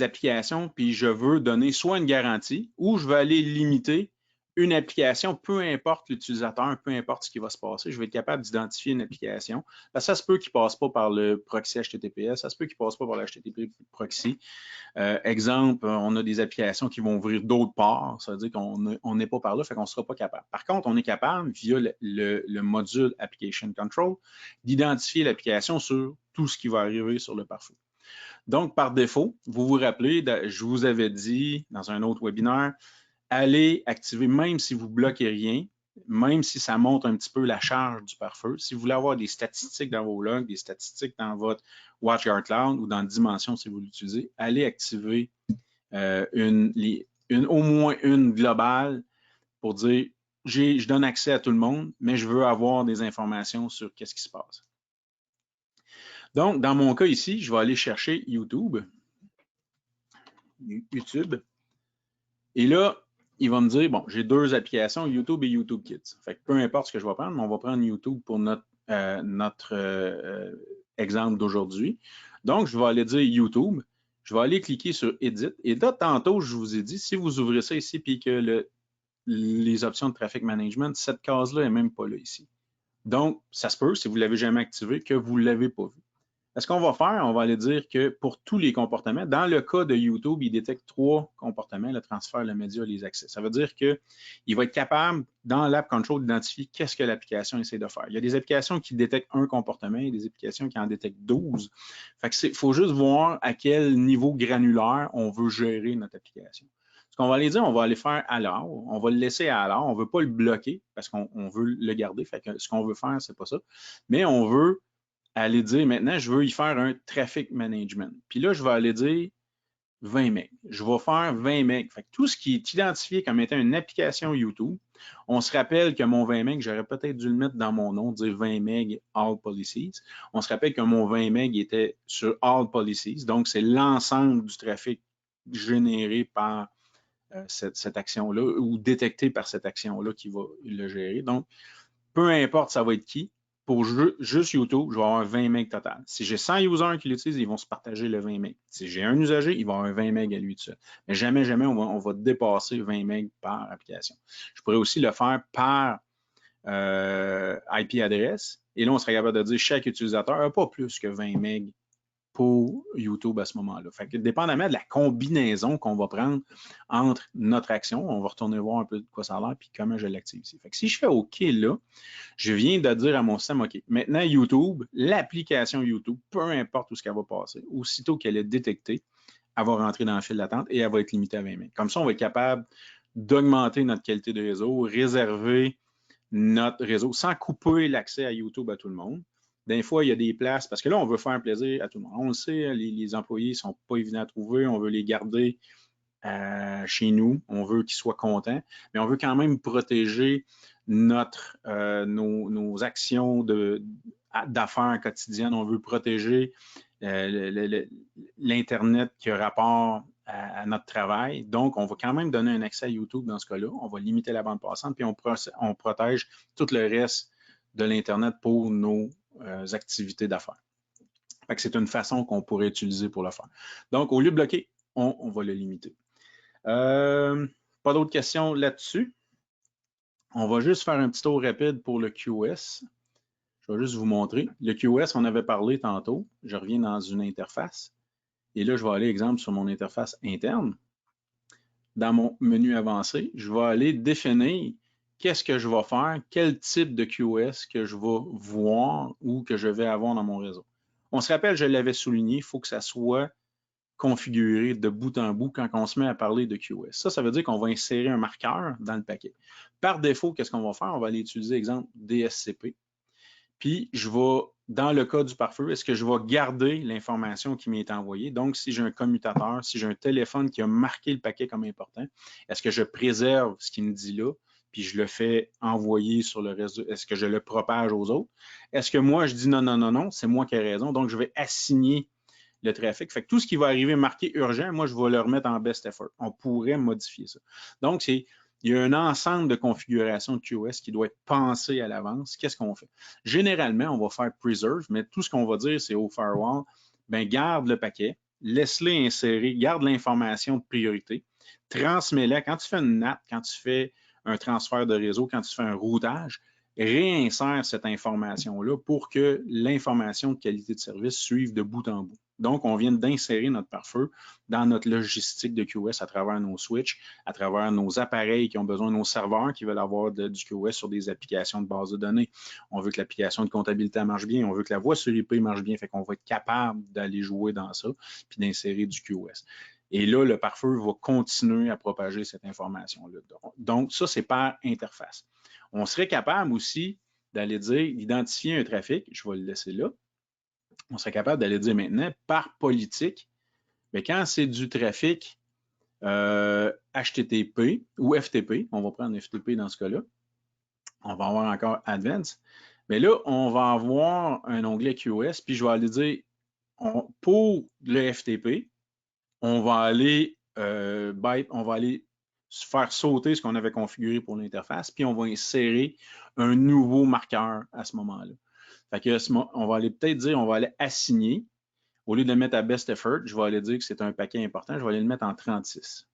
applications, puis je veux donner soit une garantie ou je veux aller limiter une application, peu importe l'utilisateur, peu importe ce qui va se passer, je vais être capable d'identifier une application. Parce que ça se peut qu'il ne passe pas par le proxy HTTPS, ça se peut qu'il ne passe pas par le HTTP proxy. Exemple, on a des applications qui vont ouvrir d'autre part, ça veut dire qu'on n'est pas par là, fait qu'on ne sera pas capable. Par contre, on est capable, via le module Application Control, d'identifier l'application sur tout ce qui va arriver sur le pare-feu. Donc, par défaut, vous vous rappelez, je vous avais dit dans un autre webinaire, allez activer, même si vous ne bloquez rien, même si ça monte un petit peu la charge du pare-feu, si vous voulez avoir des statistiques dans vos logs, des statistiques dans votre WatchGuard Cloud ou dans Dimension si vous l'utilisez, allez activer au moins une globale pour dire, je donne accès à tout le monde, mais je veux avoir des informations sur qu'est-ce qui se passe. Donc, dans mon cas ici, je vais aller chercher YouTube. Et là, il va me dire, bon, j'ai deux applications, YouTube et YouTube Kids. Fait que peu importe ce que je vais prendre, mais on va prendre YouTube pour notre exemple d'aujourd'hui. Donc, je vais aller dire YouTube. Je vais aller cliquer sur Edit. Et là, tantôt, je vous ai dit, si vous ouvrez ça ici puis que les options de Traffic Management, cette case-là n'est même pas là ici. Donc, ça se peut, si vous ne l'avez jamais activé, que vous ne l'avez pas vu. Ce qu'on va faire, on va aller dire que pour tous les comportements, dans le cas de YouTube, il détecte 3 comportements, le transfert, le média, les accès. Ça veut dire qu'il va être capable, dans l'App Control, d'identifier qu'est-ce que l'application essaie de faire. Il y a des applications qui détectent un comportement et des applications qui en détectent 12. Fait que faut juste voir à quel niveau granulaire on veut gérer notre application. Ce qu'on va aller dire, on va aller faire alors, on va le laisser à alors, on ne veut pas le bloquer parce qu'on veut le garder. Fait que ce qu'on veut faire, c'est pas ça. Mais on veut aller dire maintenant, je veux y faire un traffic management. Puis là, je vais aller dire 20 MB. Je vais faire 20 MB. Fait que tout ce qui est identifié comme étant une application YouTube, on se rappelle que mon 20 MB, j'aurais peut-être dû le mettre dans mon nom, dire 20 MB All Policies. On se rappelle que mon 20 MB était sur All Policies. Donc, c'est l'ensemble du trafic généré par cette action-là ou détecté par cette action-là qui va le gérer. Donc, peu importe ça va être qui, pour juste YouTube, je vais avoir un 20 MB total. Si j'ai 100 users qui l'utilisent, ils vont se partager le 20 MB. Si j'ai un usager, il va avoir un 20 MB à lui tout seul. Mais jamais, jamais, on va dépasser 20 MB par application. Je pourrais aussi le faire par IP adresse. Et là, on serait capable de dire chaque utilisateur n'a pas plus que 20 MB pour YouTube à ce moment-là. Fait que dépendamment de la combinaison qu'on va prendre entre notre action, on va retourner voir un peu de quoi ça a l'air puis comment je l'active ici. Fait que si je fais OK là, je viens de dire à mon système, OK, maintenant YouTube, l'application YouTube, peu importe où ce qu'elle va passer, aussitôt qu'elle est détectée, elle va rentrer dans le fil d'attente et elle va être limitée à 20 MB. Comme ça, on va être capable d'augmenter notre qualité de réseau, réserver notre réseau sans couper l'accès à YouTube à tout le monde. Des fois, il y a des places, parce que là, on veut faire un plaisir à tout le monde. On le sait, les employés ne sont pas évidents à trouver, on veut les garder chez nous, on veut qu'ils soient contents, mais on veut quand même protéger nos actions d'affaires quotidiennes, on veut protéger l'Internet qui a rapport à notre travail. Donc, on va quand même donner un accès à YouTube dans ce cas-là. On va limiter la bande passante, puis on protège tout le reste de l'Internet pour nos activités d'affaires. C'est une façon qu'on pourrait utiliser pour le faire. Donc, au lieu de bloquer, on va le limiter. Pas d'autres questions là-dessus. On va juste faire un petit tour rapide pour le QoS. Je vais juste vous montrer. Le QoS, on avait parlé tantôt. Je reviens dans une interface. Et là, je vais aller, exemple, sur mon interface interne. Dans mon menu avancé, je vais aller définir qu'est-ce que je vais faire, quel type de QoS que je vais voir ou que je vais avoir dans mon réseau. On se rappelle, je l'avais souligné, il faut que ça soit configuré de bout en bout quand on se met à parler de QoS. Ça veut dire qu'on va insérer un marqueur dans le paquet. Par défaut, qu'est-ce qu'on va faire? On va aller utiliser, exemple, DSCP. Puis, je vais, dans le cas du pare-feu, est-ce que je vais garder l'information qui m'est envoyée? Donc, si j'ai un commutateur, si j'ai un téléphone qui a marqué le paquet comme important, est-ce que je préserve ce qu'il me dit là, puis je le fais envoyer sur le réseau? Est-ce que je le propage aux autres? Est-ce que moi, je dis non, non, non, non, c'est moi qui ai raison, donc je vais assigner le trafic. Fait que tout ce qui va arriver marqué urgent, moi, je vais le remettre en best effort. On pourrait modifier ça. Donc, il y a un ensemble de configurations de QoS qui doit être pensé à l'avance. Qu'est-ce qu'on fait? Généralement, on va faire preserve, mais tout ce qu'on va dire, c'est au firewall, ben, garde le paquet, laisse-les insérer, garde l'information de priorité, transmets-la. Quand tu fais une NAT, quand tu fais un transfert de réseau, quand tu fais un routage, réinsère cette information-là pour que l'information de qualité de service suive de bout en bout. Donc, on vient d'insérer notre pare-feu dans notre logistique de QoS à travers nos switches, à travers nos appareils qui ont besoin, nos serveurs qui veulent avoir du QoS sur des applications de base de données. On veut que l'application de comptabilité marche bien, on veut que la voix sur IP marche bien, fait qu'on va être capable d'aller jouer dans ça puis d'insérer du QoS. Et là, le pare-feu va continuer à propager cette information-là. Donc, ça, c'est par interface. On serait capable aussi d'aller dire, identifier un trafic, je vais le laisser là. On serait capable d'aller dire maintenant, par politique, mais quand c'est du trafic HTTP ou FTP, on va prendre FTP dans ce cas-là, on va avoir encore Advanced, mais là, on va avoir un onglet QoS, puis je vais aller dire, pour le FTP, on va aller faire sauter ce qu'on avait configuré pour l'interface, puis on va insérer un nouveau marqueur à ce moment-là. Fait que on va aller peut-être dire, on va aller assigner. Au lieu de le mettre à best effort, je vais aller dire que c'est un paquet important, je vais aller le mettre en 36.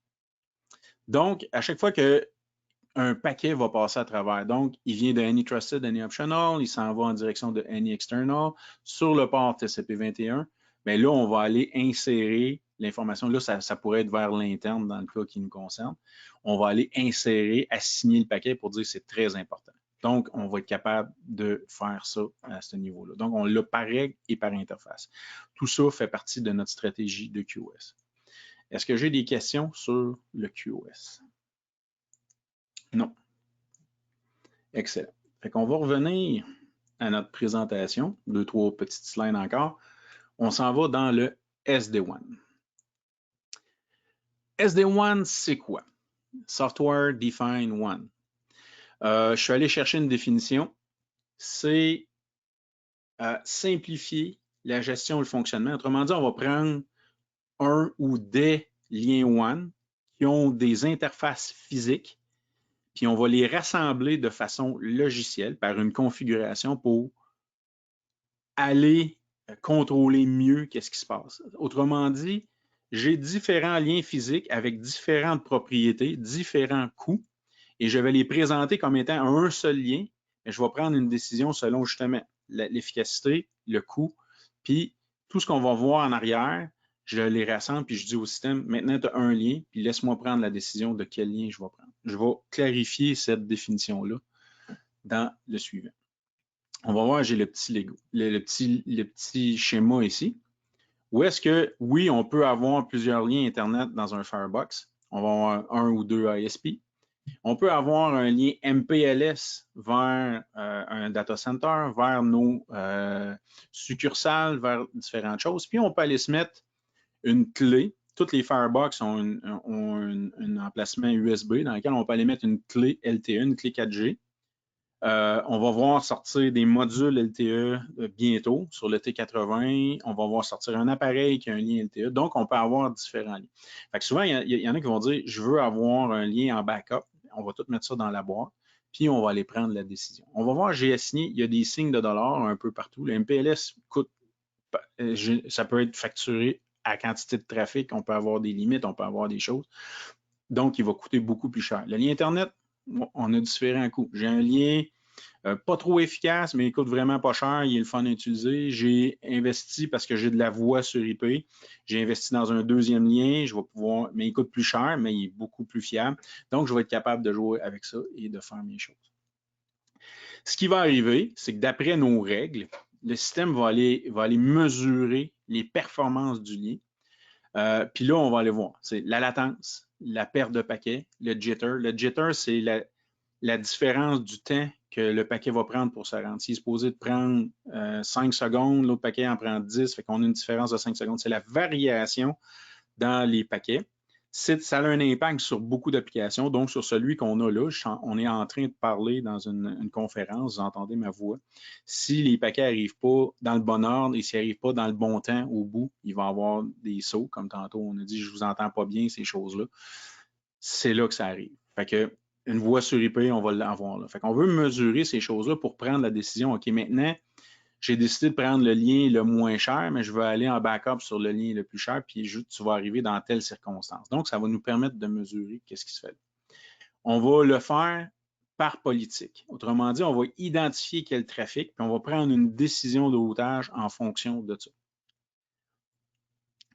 Donc, à chaque fois qu'un paquet va passer à travers, donc il vient de Any Trusted, Any Optional, il s'en va en direction de Any External, sur le port TCP21, mais là, on va aller insérer l'information. Là, ça pourrait être vers l'interne dans le cas qui nous concerne. On va aller insérer, assigner le paquet pour dire que c'est très important. Donc, on va être capable de faire ça à ce niveau-là. Donc, on l'a par règle et par interface. Tout ça fait partie de notre stratégie de QoS. Est-ce que j'ai des questions sur le QoS? Non. Excellent. Fait qu'on va revenir à notre présentation. 2-3 petites slides encore. On s'en va dans le SD-WAN. SD-WAN, c'est quoi? Software Defined WAN. Je suis allé chercher une définition. C'est simplifier la gestion et le fonctionnement. Autrement dit, on va prendre un ou des liens WAN qui ont des interfaces physiques, puis on va les rassembler de façon logicielle par une configuration pour aller contrôler mieux qu'est-ce qui se passe. Autrement dit, j'ai différents liens physiques avec différentes propriétés, différents coûts, et je vais les présenter comme étant un seul lien, mais je vais prendre une décision selon justement l'efficacité, le coût, puis tout ce qu'on va voir en arrière, je les rassemble, puis je dis au système, maintenant tu as un lien, puis laisse-moi prendre la décision de quel lien je vais prendre. Je vais clarifier cette définition-là dans le suivant. On va voir, j'ai le petit schéma ici. Où est-ce que, oui, on peut avoir plusieurs liens Internet dans un Firebox. On va avoir un ou deux ISP. On peut avoir un lien MPLS vers un data center, vers nos succursales, vers différentes choses. Puis, on peut aller se mettre une clé. toutes les Firebox ont un emplacement USB dans lequel on peut aller mettre une clé LTE, une clé 4G. On va voir sortir des modules LTE bientôt sur le T80. On va voir sortir un appareil qui a un lien LTE. Donc, on peut avoir différents liens. Fait que souvent, il y en a qui vont dire, je veux avoir un lien en backup. On va tout mettre ça dans la boîte, puis on va aller prendre la décision. On va voir, j'ai assigné, il y a des signes de dollars un peu partout. Le MPLS coûte, ça peut être facturé à quantité de trafic. On peut avoir des limites, on peut avoir des choses. Donc, il va coûter beaucoup plus cher. Le lien Internet, on a différents coûts. J'ai un lien pas trop efficace, mais il coûte vraiment pas cher. Il est le fun à utiliser. J'ai investi parce que j'ai de la voix sur IP. J'ai investi dans un deuxième lien. Je vais pouvoir, mais il coûte plus cher, mais il est beaucoup plus fiable. Donc, je vais être capable de jouer avec ça et de faire mes choses. Ce qui va arriver, c'est que d'après nos règles, le système va aller mesurer les performances du lien. Puis là, on va aller voir. C'est la latence, la perte de paquet, le jitter. Le jitter, c'est la différence du temps que le paquet va prendre pour se rendre. S'il est supposé de prendre 5 secondes, l'autre paquet en prend 10, fait qu'on a une différence de 5 secondes. C'est la variation dans les paquets. Ça a un impact sur beaucoup d'applications, donc sur celui qu'on a là, on est en train de parler dans une conférence, vous entendez ma voix. Si les paquets n'arrivent pas dans le bon ordre et s'ils n'arrivent pas dans le bon temps au bout, il va y avoir des sauts, comme tantôt on a dit, je ne vous entends pas bien, ces choses-là. C'est là que ça arrive. Fait que une voix sur IP, on va l'avoir là. Fait qu'on veut mesurer ces choses-là pour prendre la décision. OK, maintenant, j'ai décidé de prendre le lien le moins cher, mais je veux aller en backup sur le lien le plus cher, puis tu vas arriver dans telle circonstance. Donc, ça va nous permettre de mesurer qu'est-ce qui se fait. On va le faire par politique. Autrement dit, on va identifier quel trafic, puis on va prendre une décision de routage en fonction de ça.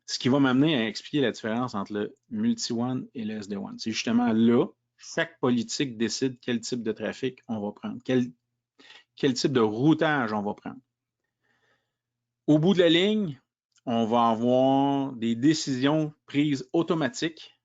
Ce qui va m'amener à expliquer la différence entre le multi-one et le SD-one. C'est justement là, chaque politique décide quel type de trafic on va prendre, quel type de routage on va prendre. Au bout de la ligne, on va avoir des décisions prises automatiques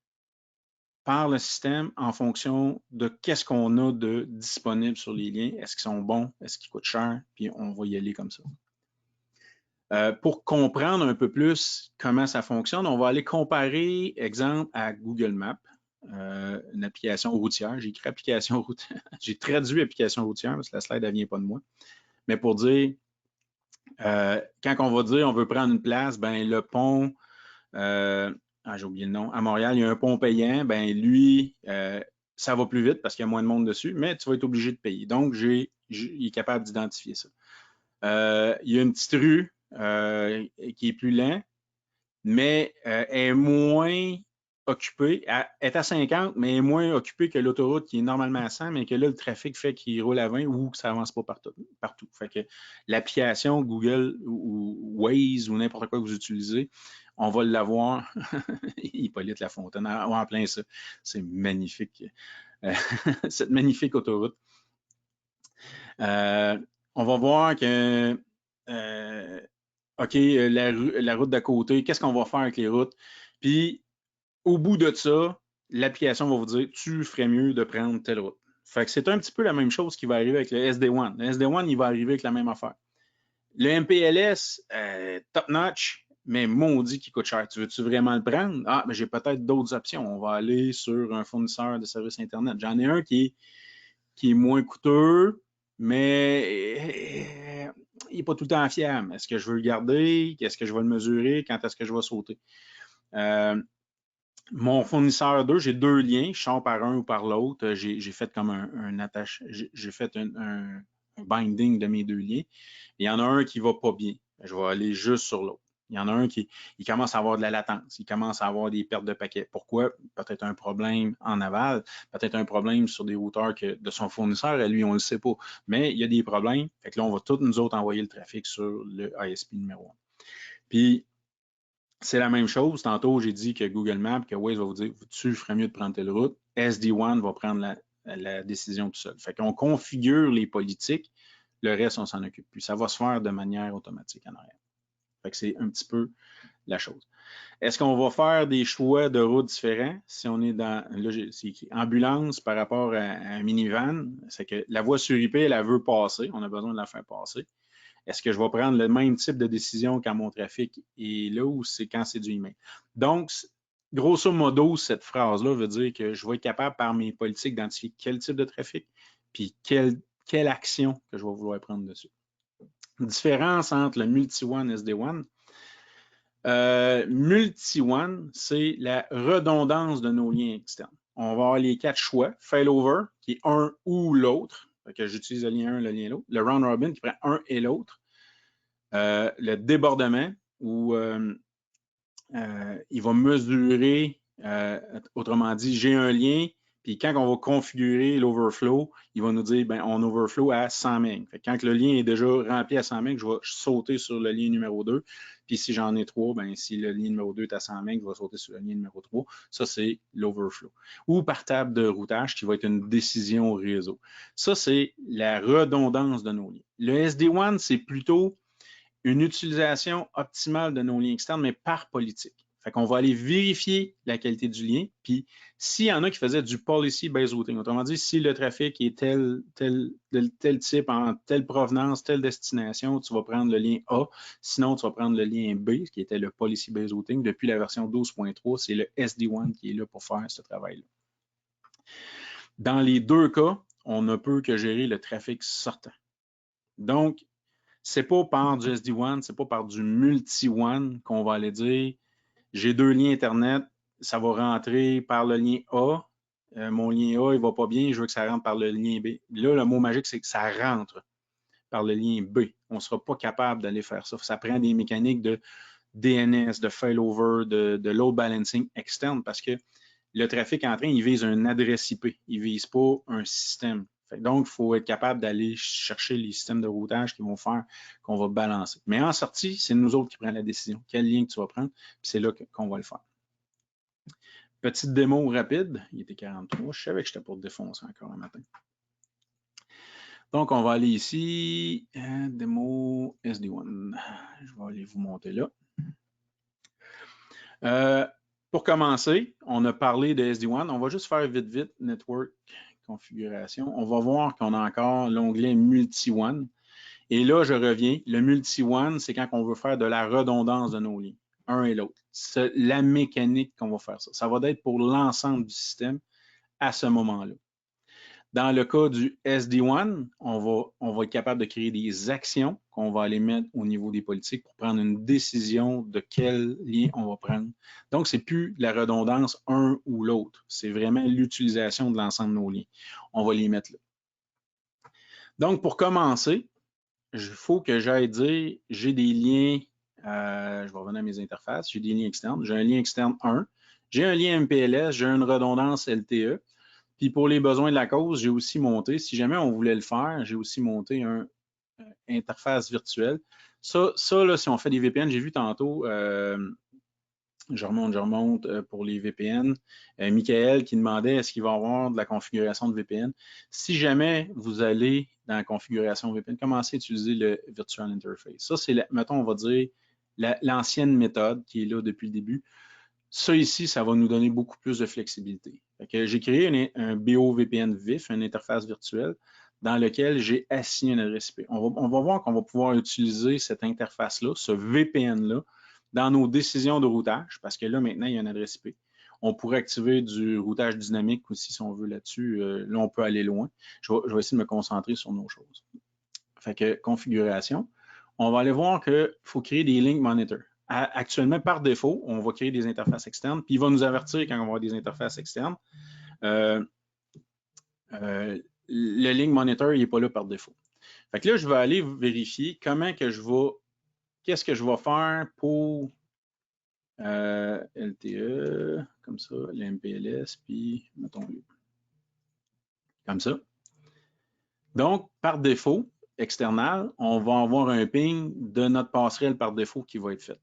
par le système en fonction de qu'est-ce qu'on a de disponible sur les liens. Est-ce qu'ils sont bons? Est-ce qu'ils coûtent cher? Puis on va y aller comme ça. Pour comprendre un peu plus comment ça fonctionne, on va aller comparer, exemple, à Google Maps, une application routière. J'ai écrit application routière. J'ai traduit application routière parce que la slide ne vient pas de moi. Mais pour dire, quand on va dire on veut prendre une place, ben le pont, j'ai oublié le nom, à Montréal, il y a un pont payant, ben lui, ça va plus vite parce qu'il y a moins de monde dessus, mais tu vas être obligé de payer. Donc, il est capable d'identifier ça. Il y a une petite rue qui est plus lent, mais est moins occupée. Elle est à 50, mais est moins occupée que l'autoroute qui est normalement à 100, mais que là, le trafic fait qu'il roule à 20 ou que ça avance pas partout. Fait que l'application Google ou Waze ou n'importe quoi que vous utilisez, on va l'avoir. Hippolyte Lafontaine, en plein ça. C'est magnifique. Cette magnifique autoroute. On va voir que OK, la route d'à côté, qu'est-ce qu'on va faire avec les routes? Puis, au bout de ça, l'application va vous dire, tu ferais mieux de prendre telle route. Fait que c'est un petit peu la même chose qui va arriver avec le SD-WAN. Le SD-WAN, il va arriver avec la même affaire. Le MPLS, top-notch, mais maudit qui coûte cher. Tu veux-tu vraiment le prendre? Ah, mais j'ai peut-être d'autres options. On va aller sur un fournisseur de services Internet. J'en ai un qui est moins coûteux, mais il n'est pas tout le temps fiable. Est-ce que je veux le garder? Est-ce que je vais le mesurer? Quand est-ce que je vais sauter? Mon fournisseur 2, j'ai deux liens, je sors par un ou par l'autre. J'ai fait comme un attache, j'ai fait un binding de mes deux liens. Il y en a un qui ne va pas bien. Je vais aller juste sur l'autre. Il y en a un qui commence à avoir de la latence, il commence à avoir des pertes de paquets. Pourquoi? Peut-être un problème en aval, peut-être un problème sur des routeurs de son fournisseur, et lui, on ne le sait pas. Mais il y a des problèmes. Fait que là, on va tous nous autres envoyer le trafic sur le ISP numéro 1. Puis, c'est la même chose. Tantôt, j'ai dit que Google Maps, que Waze va vous dire, tu ferais mieux de prendre telle route. SD-WAN va prendre la décision tout seul. Fait qu'on configure les politiques, le reste, on s'en occupe plus. Ça va se faire de manière automatique en arrière. Fait que c'est un petit peu la chose. Est-ce qu'on va faire des choix de route différents si on est dans, là, c'est écrit ambulance par rapport à un minivan? C'est que la voie sur IP, elle veut passer. On a besoin de la faire passer. Est-ce que je vais prendre le même type de décision quand mon trafic est là ou c'est quand c'est du email? Donc, grosso modo, cette phrase-là veut dire que je vais être capable par mes politiques d'identifier quel type de trafic, puis quelle action que je vais vouloir prendre dessus. Différence entre le multi-one et SD1. Multi-one, c'est la redondance de nos liens externes. On va avoir les 4 choix. Failover, qui est un ou l'autre. Que j'utilise le lien 1, le lien l'autre. Le round robin, qui prend un et l'autre. Le débordement, où il va mesurer, autrement dit, j'ai un lien, puis quand on va configurer l'overflow, il va nous dire, ben, on overflow à 100 MB. Fait que quand le lien est déjà rempli à 100 MB, je vais sauter sur le lien numéro 2. Puis si j'en ai 3, ben, si le lien numéro 2 est à 100 MB, je vais sauter sur le lien numéro 3. Ça, c'est l'overflow. Ou par table de routage, qui va être une décision au réseau. Ça, c'est la redondance de nos liens. Le SD1, c'est plutôt une utilisation optimale de nos liens externes, mais par politique. Fait qu'on va aller vérifier la qualité du lien. Puis, s'il y en a qui faisaient du policy-based routing, autrement dit, si le trafic est tel type, en telle provenance, telle destination, tu vas prendre le lien A. Sinon, tu vas prendre le lien B, qui était le policy-based routing. Depuis la version 12.3, c'est le SD1 qui est là pour faire ce travail-là. Dans les deux cas, on ne peut que gérer le trafic sortant. Donc, c'est pas par du SD1, c'est pas par du multi-one qu'on va aller dire j'ai deux liens Internet, ça va rentrer par le lien A. Mon lien A, il va pas bien, je veux que ça rentre par le lien B. Là, le mot magique, c'est que ça rentre par le lien B. On ne sera pas capable d'aller faire ça. Ça prend des mécaniques de DNS, de failover, de load balancing externe parce que le trafic entrant, il vise un adresse IP. Il ne vise pas un système. Donc, il faut être capable d'aller chercher les systèmes de routage qui vont faire qu'on va balancer. Mais en sortie, c'est nous autres qui prenons la décision. Quel lien que tu vas prendre, puis c'est là qu'on va le faire. Petite démo rapide. Il était 43. Je savais que j'étais pour défoncer encore un matin. Donc, on va aller ici. Démo SD1. Je vais aller vous monter là. Pour commencer, on a parlé de SD1. On va juste faire vite, Network configuration. On va voir qu'on a encore l'onglet Multi-One. Et là, je reviens. Le Multi-One, c'est quand on veut faire de la redondance de nos lignes, un et l'autre. C'est la mécanique qu'on va faire ça. Ça va être pour l'ensemble du système à ce moment-là. Dans le cas du SD1, on va être capable de créer des actions qu'on va aller mettre au niveau des politiques pour prendre une décision de quel lien on va prendre. Donc, ce n'est plus la redondance un ou l'autre. C'est vraiment l'utilisation de l'ensemble de nos liens. On va les mettre là. Donc, pour commencer, il faut que j'aille dire, j'ai des liens, je vais revenir à mes interfaces, j'ai des liens externes. J'ai un lien externe 1, j'ai un lien MPLS, j'ai une redondance LTE. Puis pour les besoins de la cause, j'ai aussi monté, si jamais on voulait le faire, j'ai aussi monté une interface virtuelle. Ça là, si on fait des VPN, j'ai vu tantôt, je remonte pour les VPN. Michael qui demandait est-ce qu'il va y avoir de la configuration de VPN. Si jamais vous allez dans la configuration VPN, commencez à utiliser le Virtual Interface. Ça, c'est, mettons, on va dire, l'ancienne méthode qui est là depuis le début. Ça ici, ça va nous donner beaucoup plus de flexibilité. J'ai créé un BOVPN VIF, une interface virtuelle, dans lequel j'ai assigné une adresse IP. On va voir qu'on va pouvoir utiliser cette interface-là, ce VPN-là, dans nos décisions de routage, parce que là, maintenant, il y a une adresse IP. On pourrait activer du routage dynamique aussi, si on veut là-dessus. Là, on peut aller loin. Je vais essayer de me concentrer sur nos choses. Fait que configuration. On va aller voir qu'il faut créer des link monitors. Actuellement, par défaut, on va créer des interfaces externes, puis il va nous avertir quand on va avoir des interfaces externes. Le link monitor, il n'est pas là par défaut. Fait que là, je vais aller vérifier comment que je vais, qu'est-ce que je vais faire pour LTE, comme ça, l'MPLS, puis mettons-le comme ça. Donc, par défaut, external, on va avoir un ping de notre passerelle par défaut qui va être fait.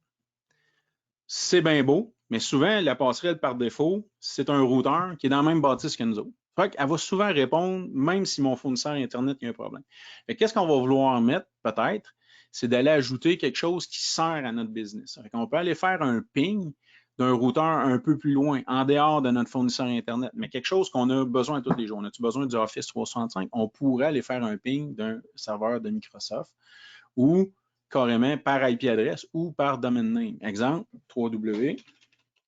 C'est bien beau, mais souvent, la passerelle par défaut, c'est un routeur qui est dans la même bâtisse que nous autres. Elle va souvent répondre, même si mon fournisseur Internet a un problème. Qu'est-ce qu'on va vouloir mettre, peut-être, c'est d'aller ajouter quelque chose qui sert à notre business. On peut aller faire un ping d'un routeur un peu plus loin, en dehors de notre fournisseur Internet, mais quelque chose qu'on a besoin tous les jours. On a-tu besoin du Office 365? On pourrait aller faire un ping d'un serveur de Microsoft ou carrément par IP adresse ou par domaine name. Exemple, 3W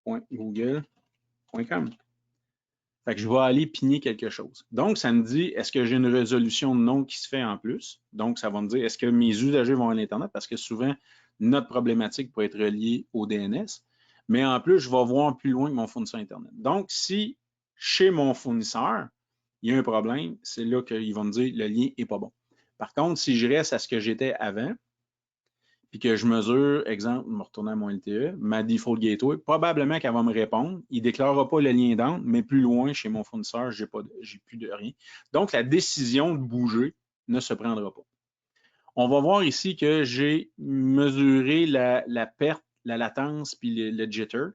www.google.com. Fait que je vais aller pigner quelque chose. Donc, ça me dit, est-ce que j'ai une résolution de nom qui se fait en plus? Donc, ça va me dire, est-ce que mes usagers vont à l'Internet? Parce que souvent, notre problématique peut être reliée au DNS. Mais en plus, je vais voir plus loin que mon fournisseur Internet. Donc, si chez mon fournisseur, il y a un problème, c'est là qu'ils vont me dire, le lien n'est pas bon. Par contre, si je reste à ce que j'étais avant, puis que je mesure, exemple, me retourner à mon LTE, ma default gateway, probablement qu'elle va me répondre. Il ne déclarera pas le lien down, mais plus loin, chez mon fournisseur, j'ai plus de rien. Donc, la décision de bouger ne se prendra pas. On va voir ici que j'ai mesuré la perte, la latence, puis le jitter.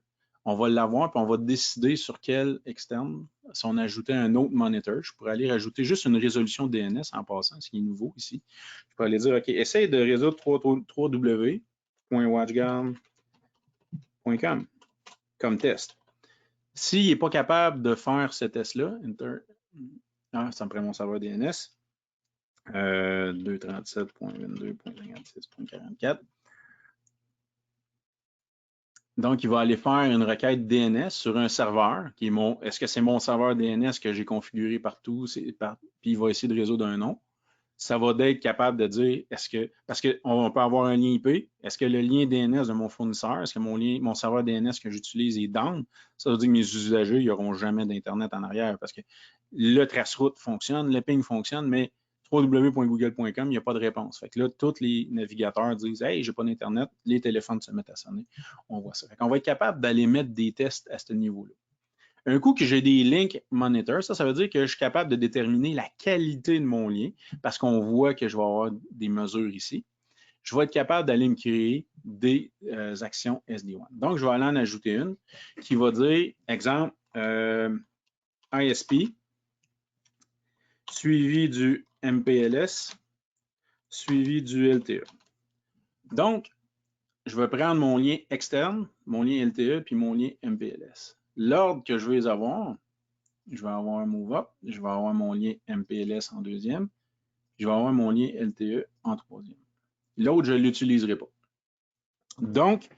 On va l'avoir, puis on va décider sur quel externe. Si on ajoutait un autre monitor, je pourrais aller rajouter juste une résolution DNS en passant, ce qui est nouveau ici. Je peux aller dire, OK, essaye de résoudre www.watchguard.com comme test. S'il n'est pas capable de faire ce test-là, ça me prend mon serveur DNS, 237.22.56.44. Donc, il va aller faire une requête DNS sur un serveur qui est est-ce que c'est mon serveur DNS que j'ai configuré partout, puis il va essayer de résoudre un nom. Ça va d'être capable de dire, parce qu'on peut avoir un lien IP, est-ce que le lien DNS de mon fournisseur, est-ce que mon serveur DNS que j'utilise est down? Ça veut dire que mes usagers n'auront jamais d'Internet en arrière parce que le traceroute fonctionne, le ping fonctionne, mais www.google.com, il n'y a pas de réponse. Fait que là, tous les navigateurs disent, hey, j'ai pas d'Internet, les téléphones se mettent à sonner. On voit ça. Fait qu'on va être capable d'aller mettre des tests à ce niveau-là. Un coup que j'ai des links monitor, ça veut dire que je suis capable de déterminer la qualité de mon lien parce qu'on voit que je vais avoir des mesures ici. Je vais être capable d'aller me créer des actions SD1. Donc, je vais aller en ajouter une qui va dire, exemple, ISP, suivi du MPLS, suivi du LTE. Donc, je vais prendre mon lien externe, mon lien LTE, puis mon lien MPLS. L'ordre que je vais les avoir, je vais avoir un move-up, je vais avoir mon lien MPLS en deuxième, je vais avoir mon lien LTE en troisième. L'autre, je ne l'utiliserai pas. Donc,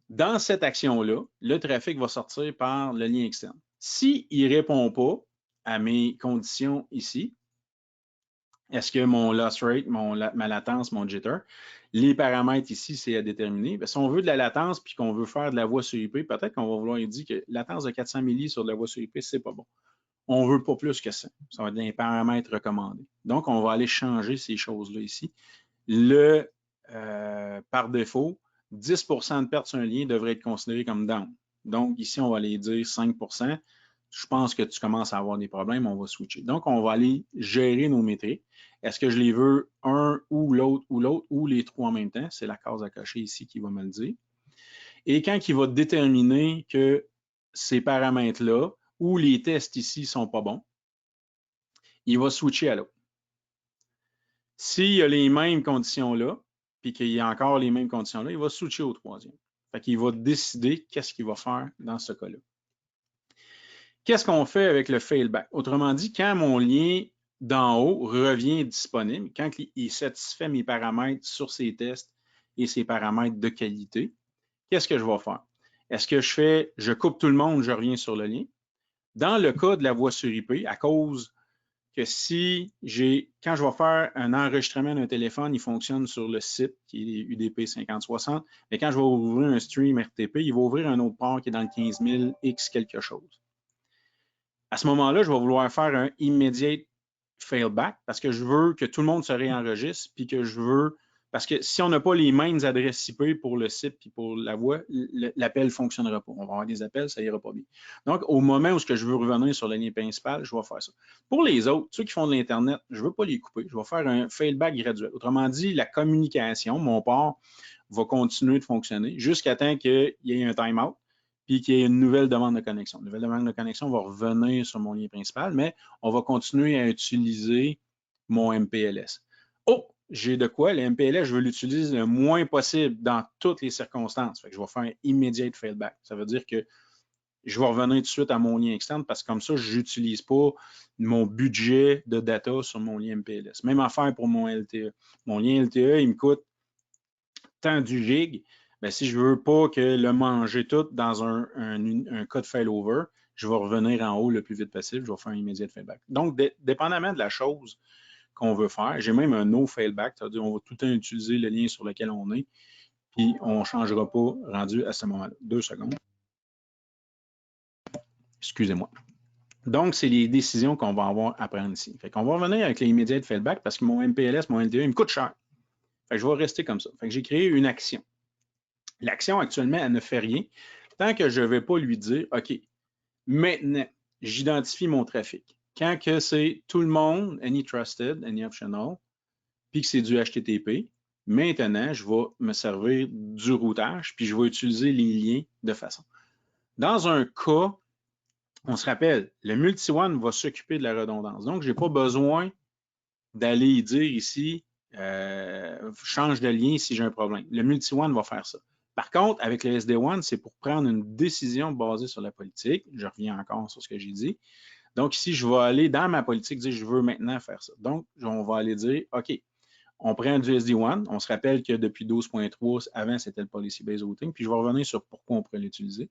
dans cette action-là, le trafic va sortir par le lien externe. S'il ne répond pas à mes conditions ici, est-ce que mon loss rate, ma latence, mon jitter, les paramètres ici, c'est à déterminer. Bien, si on veut de la latence puis qu'on veut faire de la voix sur IP, peut-être qu'on va vouloir dire que latence de 400 milli sur de la voix sur IP, c'est pas bon. On ne veut pas plus que ça. Ça va être des paramètres recommandés. Donc, on va aller changer ces choses-là ici. Par défaut, 10 de perte sur un lien devrait être considéré comme down. Donc, ici, on va aller dire 5 je pense que tu commences à avoir des problèmes, on va switcher. Donc, on va aller gérer nos métriques. Est-ce que je les veux un ou l'autre ou les trois en même temps? C'est la case à cocher ici qui va me le dire. Et quand il va déterminer que ces paramètres-là ou les tests ici ne sont pas bons, il va switcher à l'autre. S'il y a les mêmes conditions-là, puis qu'il y a encore les mêmes conditions-là, il va switcher au troisième. Fait qu'il va décider qu'est-ce qu'il va faire dans ce cas-là. Qu'est-ce qu'on fait avec le failback? Autrement dit, quand mon lien d'en haut revient disponible, quand il satisfait mes paramètres sur ses tests et ses paramètres de qualité, qu'est-ce que je vais faire? Est-ce que je coupe tout le monde, je reviens sur le lien? Dans le cas de la voix sur IP, à cause que quand je vais faire un enregistrement d'un téléphone, il fonctionne sur le site qui est UDP 5060, mais quand je vais ouvrir un stream RTP, il va ouvrir un autre port qui est dans le 15 000 X quelque chose. À ce moment-là, je vais vouloir faire un immediate failback parce que je veux que tout le monde se réenregistre, puis que parce que si on n'a pas les mêmes adresses IP pour le site et pour la voix, l'appel ne fonctionnera pas. On va avoir des appels, ça n'ira pas bien. Donc, au moment où je veux revenir sur la ligne principale, je vais faire ça. Pour les autres, ceux qui font de l'Internet, je ne veux pas les couper. Je vais faire un failback graduel. Autrement dit, la communication, mon port, va continuer de fonctionner jusqu'à temps qu'il y ait un timeout puis qu'il y ait une nouvelle demande de connexion. Une nouvelle demande de connexion va revenir sur mon lien principal, mais on va continuer à utiliser mon MPLS. Oh! J'ai de quoi? Le MPLS, je veux l'utiliser le moins possible dans toutes les circonstances. Fait que je vais faire un immediate failback. Ça veut dire que je vais revenir tout de suite à mon lien externe parce que comme ça, je n'utilise pas mon budget de data sur mon lien MPLS. Même affaire pour mon LTE. Mon lien LTE, il me coûte tant du gig. ben, si je ne veux pas que le manger tout dans un cas de failover, je vais revenir en haut le plus vite possible, je vais faire un immediate failback. Donc, dépendamment de la chose qu'on veut faire, j'ai même un no failback, c'est-à-dire on va tout le temps utiliser le lien sur lequel on est, puis on ne changera pas rendu à ce moment-là. 2 secondes. Excusez-moi. Donc, c'est les décisions qu'on va avoir à prendre ici. Fait qu'on va revenir avec les immediate failback parce que mon MPLS, mon LDA, il me coûte cher. Fait que je vais rester comme ça. Fait que j'ai créé une action. L'action, actuellement, elle ne fait rien tant que je ne vais pas lui dire, OK, maintenant, j'identifie mon trafic. Quand que c'est tout le monde, any trusted, any optional, puis que c'est du HTTP, maintenant, je vais me servir du routage, puis je vais utiliser les liens de façon. Dans un cas, on se rappelle, le multi-one va s'occuper de la redondance. Donc, je n'ai pas besoin d'aller dire ici, change de lien si j'ai un problème. Le multi-one va faire ça. Par contre, avec le SD1, c'est pour prendre une décision basée sur la politique. Je reviens encore sur ce que j'ai dit. Donc, ici, je vais aller dans ma politique, dire je veux maintenant faire ça. Donc, on va aller dire, OK, on prend du SD1. On se rappelle que depuis 12.3, avant, c'était le Policy Based Routing. Puis, je vais revenir sur pourquoi on pourrait l'utiliser.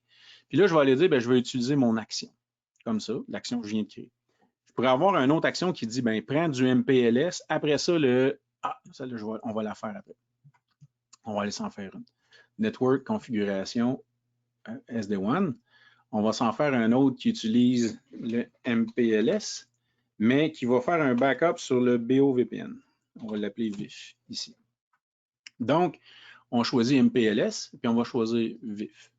Puis là, je vais aller dire, bien, je vais utiliser mon action. Comme ça, l'action que je viens de créer. Je pourrais avoir une autre action qui dit, bien, prends du MPLS. Après ça, celle-là, on va la faire après. On va aller s'en faire une. Network configuration SD1. On va s'en faire un autre qui utilise le MPLS, mais qui va faire un backup sur le BOVPN. On va l'appeler VIF ici. Donc, on choisit MPLS, puis on va choisir VIF.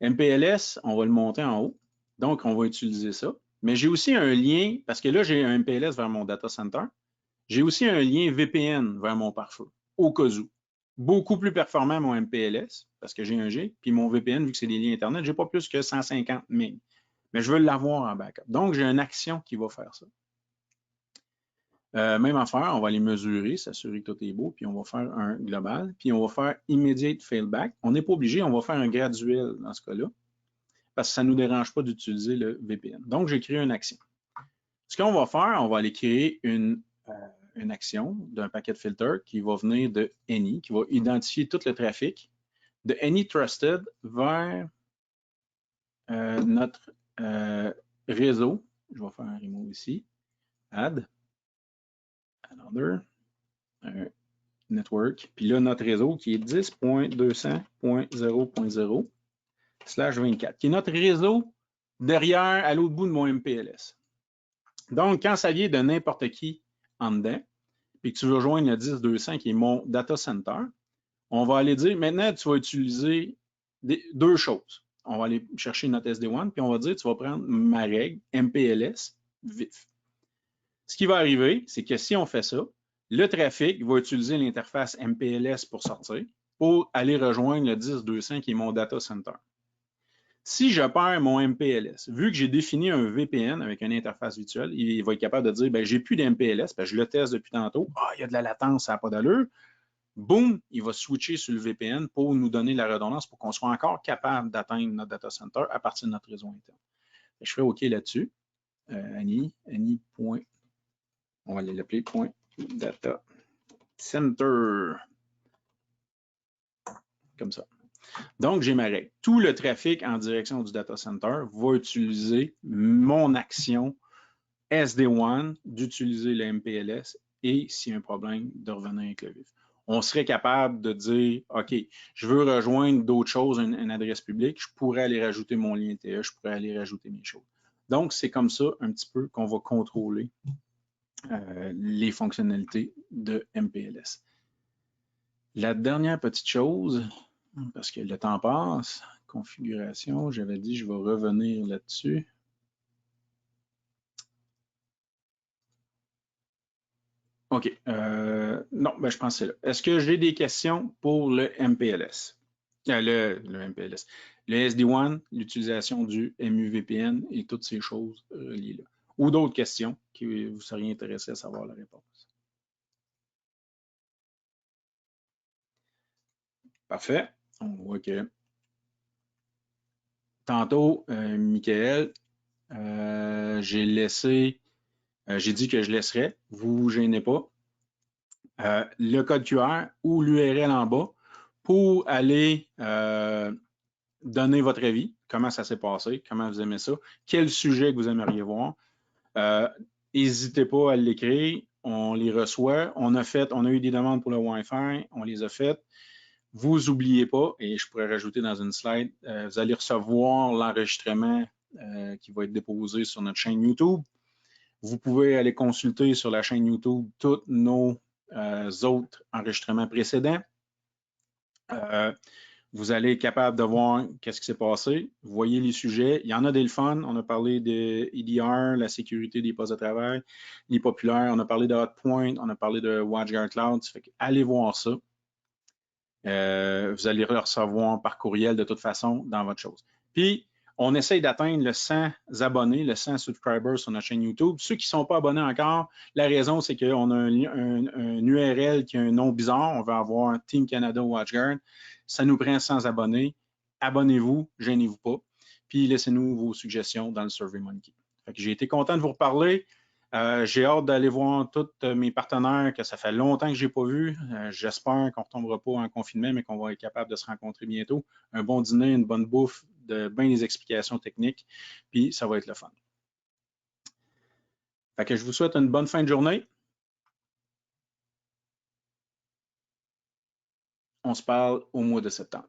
MPLS, on va le monter en haut. Donc, on va utiliser ça. Mais j'ai aussi un lien, parce que là, j'ai un MPLS vers mon data center. J'ai aussi un lien VPN vers mon pare-feu, au cas où. Beaucoup plus performant mon MPLS, parce que j'ai un G, puis mon VPN, vu que c'est des liens Internet, je n'ai pas plus que 150 MB. Mais je veux l'avoir en backup. Donc, j'ai une action qui va faire ça. Même affaire, on va aller mesurer, s'assurer que tout est beau, puis on va faire un global, puis on va faire immediate failback. On n'est pas obligé, on va faire un graduel dans ce cas-là, parce que ça ne nous dérange pas d'utiliser le VPN. Donc, j'ai créé une action. Ce qu'on va faire, on va aller créer une action d'un paquet de filter qui va venir de Any, qui va identifier tout le trafic de Any Trusted vers notre réseau. Je vais faire un remove ici. Add. Another. Network. Puis là, notre réseau qui est 10.200.0.0/24, qui est notre réseau derrière, à l'autre bout de mon MPLS. Donc, quand ça vient de n'importe qui en dedans, puis que tu veux rejoindre le 10.200 qui est mon data center, on va aller dire, maintenant, tu vas utiliser deux choses. On va aller chercher notre SD1, puis on va dire, tu vas prendre ma règle MPLS VIF. Ce qui va arriver, c'est que si on fait ça, le trafic va utiliser l'interface MPLS pour sortir, pour aller rejoindre le 10.200 qui est mon data center. Si je perds mon MPLS, vu que j'ai défini un VPN avec une interface virtuelle, il va être capable de dire, ben, j'ai plus d'MPLS, je le teste depuis tantôt, il y a de la latence, ça n'a pas d'allure. Boum, il va switcher sur le VPN pour nous donner la redondance pour qu'on soit encore capable d'atteindre notre data center à partir de notre réseau interne. Je fais OK là-dessus. Annie. On va l'appeler .data center. Comme ça. Donc, j'ai ma règle. Tout le trafic en direction du data center va utiliser mon action SD1 d'utiliser le MPLS et s'il y a un problème, de revenir avec le VIF. On serait capable de dire, OK, je veux rejoindre d'autres choses, une adresse publique, je pourrais aller rajouter mon lien TE, je pourrais aller rajouter mes choses. Donc, c'est comme ça un petit peu qu'on va contrôler les fonctionnalités de MPLS. La dernière petite chose, parce que le temps passe, configuration, j'avais dit je vais revenir là-dessus. OK. Non, je pense que c'est là. Est-ce que j'ai des questions pour le MPLS? Le MPLS. Le SD1, l'utilisation du MUVPN et toutes ces choses reliées là. Ou d'autres questions qui vous seriez intéressés à savoir la réponse. Parfait. On voit que tantôt, Michael, j'ai dit que je laisserais. Vous ne vous gênez pas. Le code QR ou l'URL en bas pour aller donner votre avis, comment ça s'est passé, comment vous aimez ça, quel sujet que vous aimeriez voir. N'hésitez pas à l'écrire, on les reçoit. On a eu des demandes pour le Wi-Fi, on les a faites. Vous n'oubliez pas, et je pourrais rajouter dans une slide, vous allez recevoir l'enregistrement qui va être déposé sur notre chaîne YouTube. Vous pouvez aller consulter sur la chaîne YouTube tous nos autres enregistrements précédents. Vous allez être capable de voir qu'est-ce qui s'est passé. Vous voyez les sujets. Il y en a des fun. On a parlé de EDR, la sécurité des postes de travail, les populaires. On a parlé de Hotpoint. On a parlé de WatchGuard Cloud. Fait que allez voir ça. Vous allez le recevoir par courriel de toute façon dans votre chose. Puis, on essaye d'atteindre le 100 abonnés, le 100 subscribers sur notre chaîne YouTube. Ceux qui ne sont pas abonnés encore, la raison, c'est qu'on a un URL qui a un nom bizarre. On va avoir Team Canada WatchGuard. Ça nous prend 100 abonnés. Abonnez-vous, gênez-vous pas. Puis, laissez-nous vos suggestions dans le SurveyMonkey. J'ai été content de vous reparler. J'ai hâte d'aller voir tous mes partenaires que ça fait longtemps que je n'ai pas vu. J'espère qu'on ne retombera pas en confinement, mais qu'on va être capable de se rencontrer bientôt. Un bon dîner, une bonne bouffe, bien des explications techniques, puis ça va être le fun. Fait que je vous souhaite une bonne fin de journée. On se parle au mois de septembre.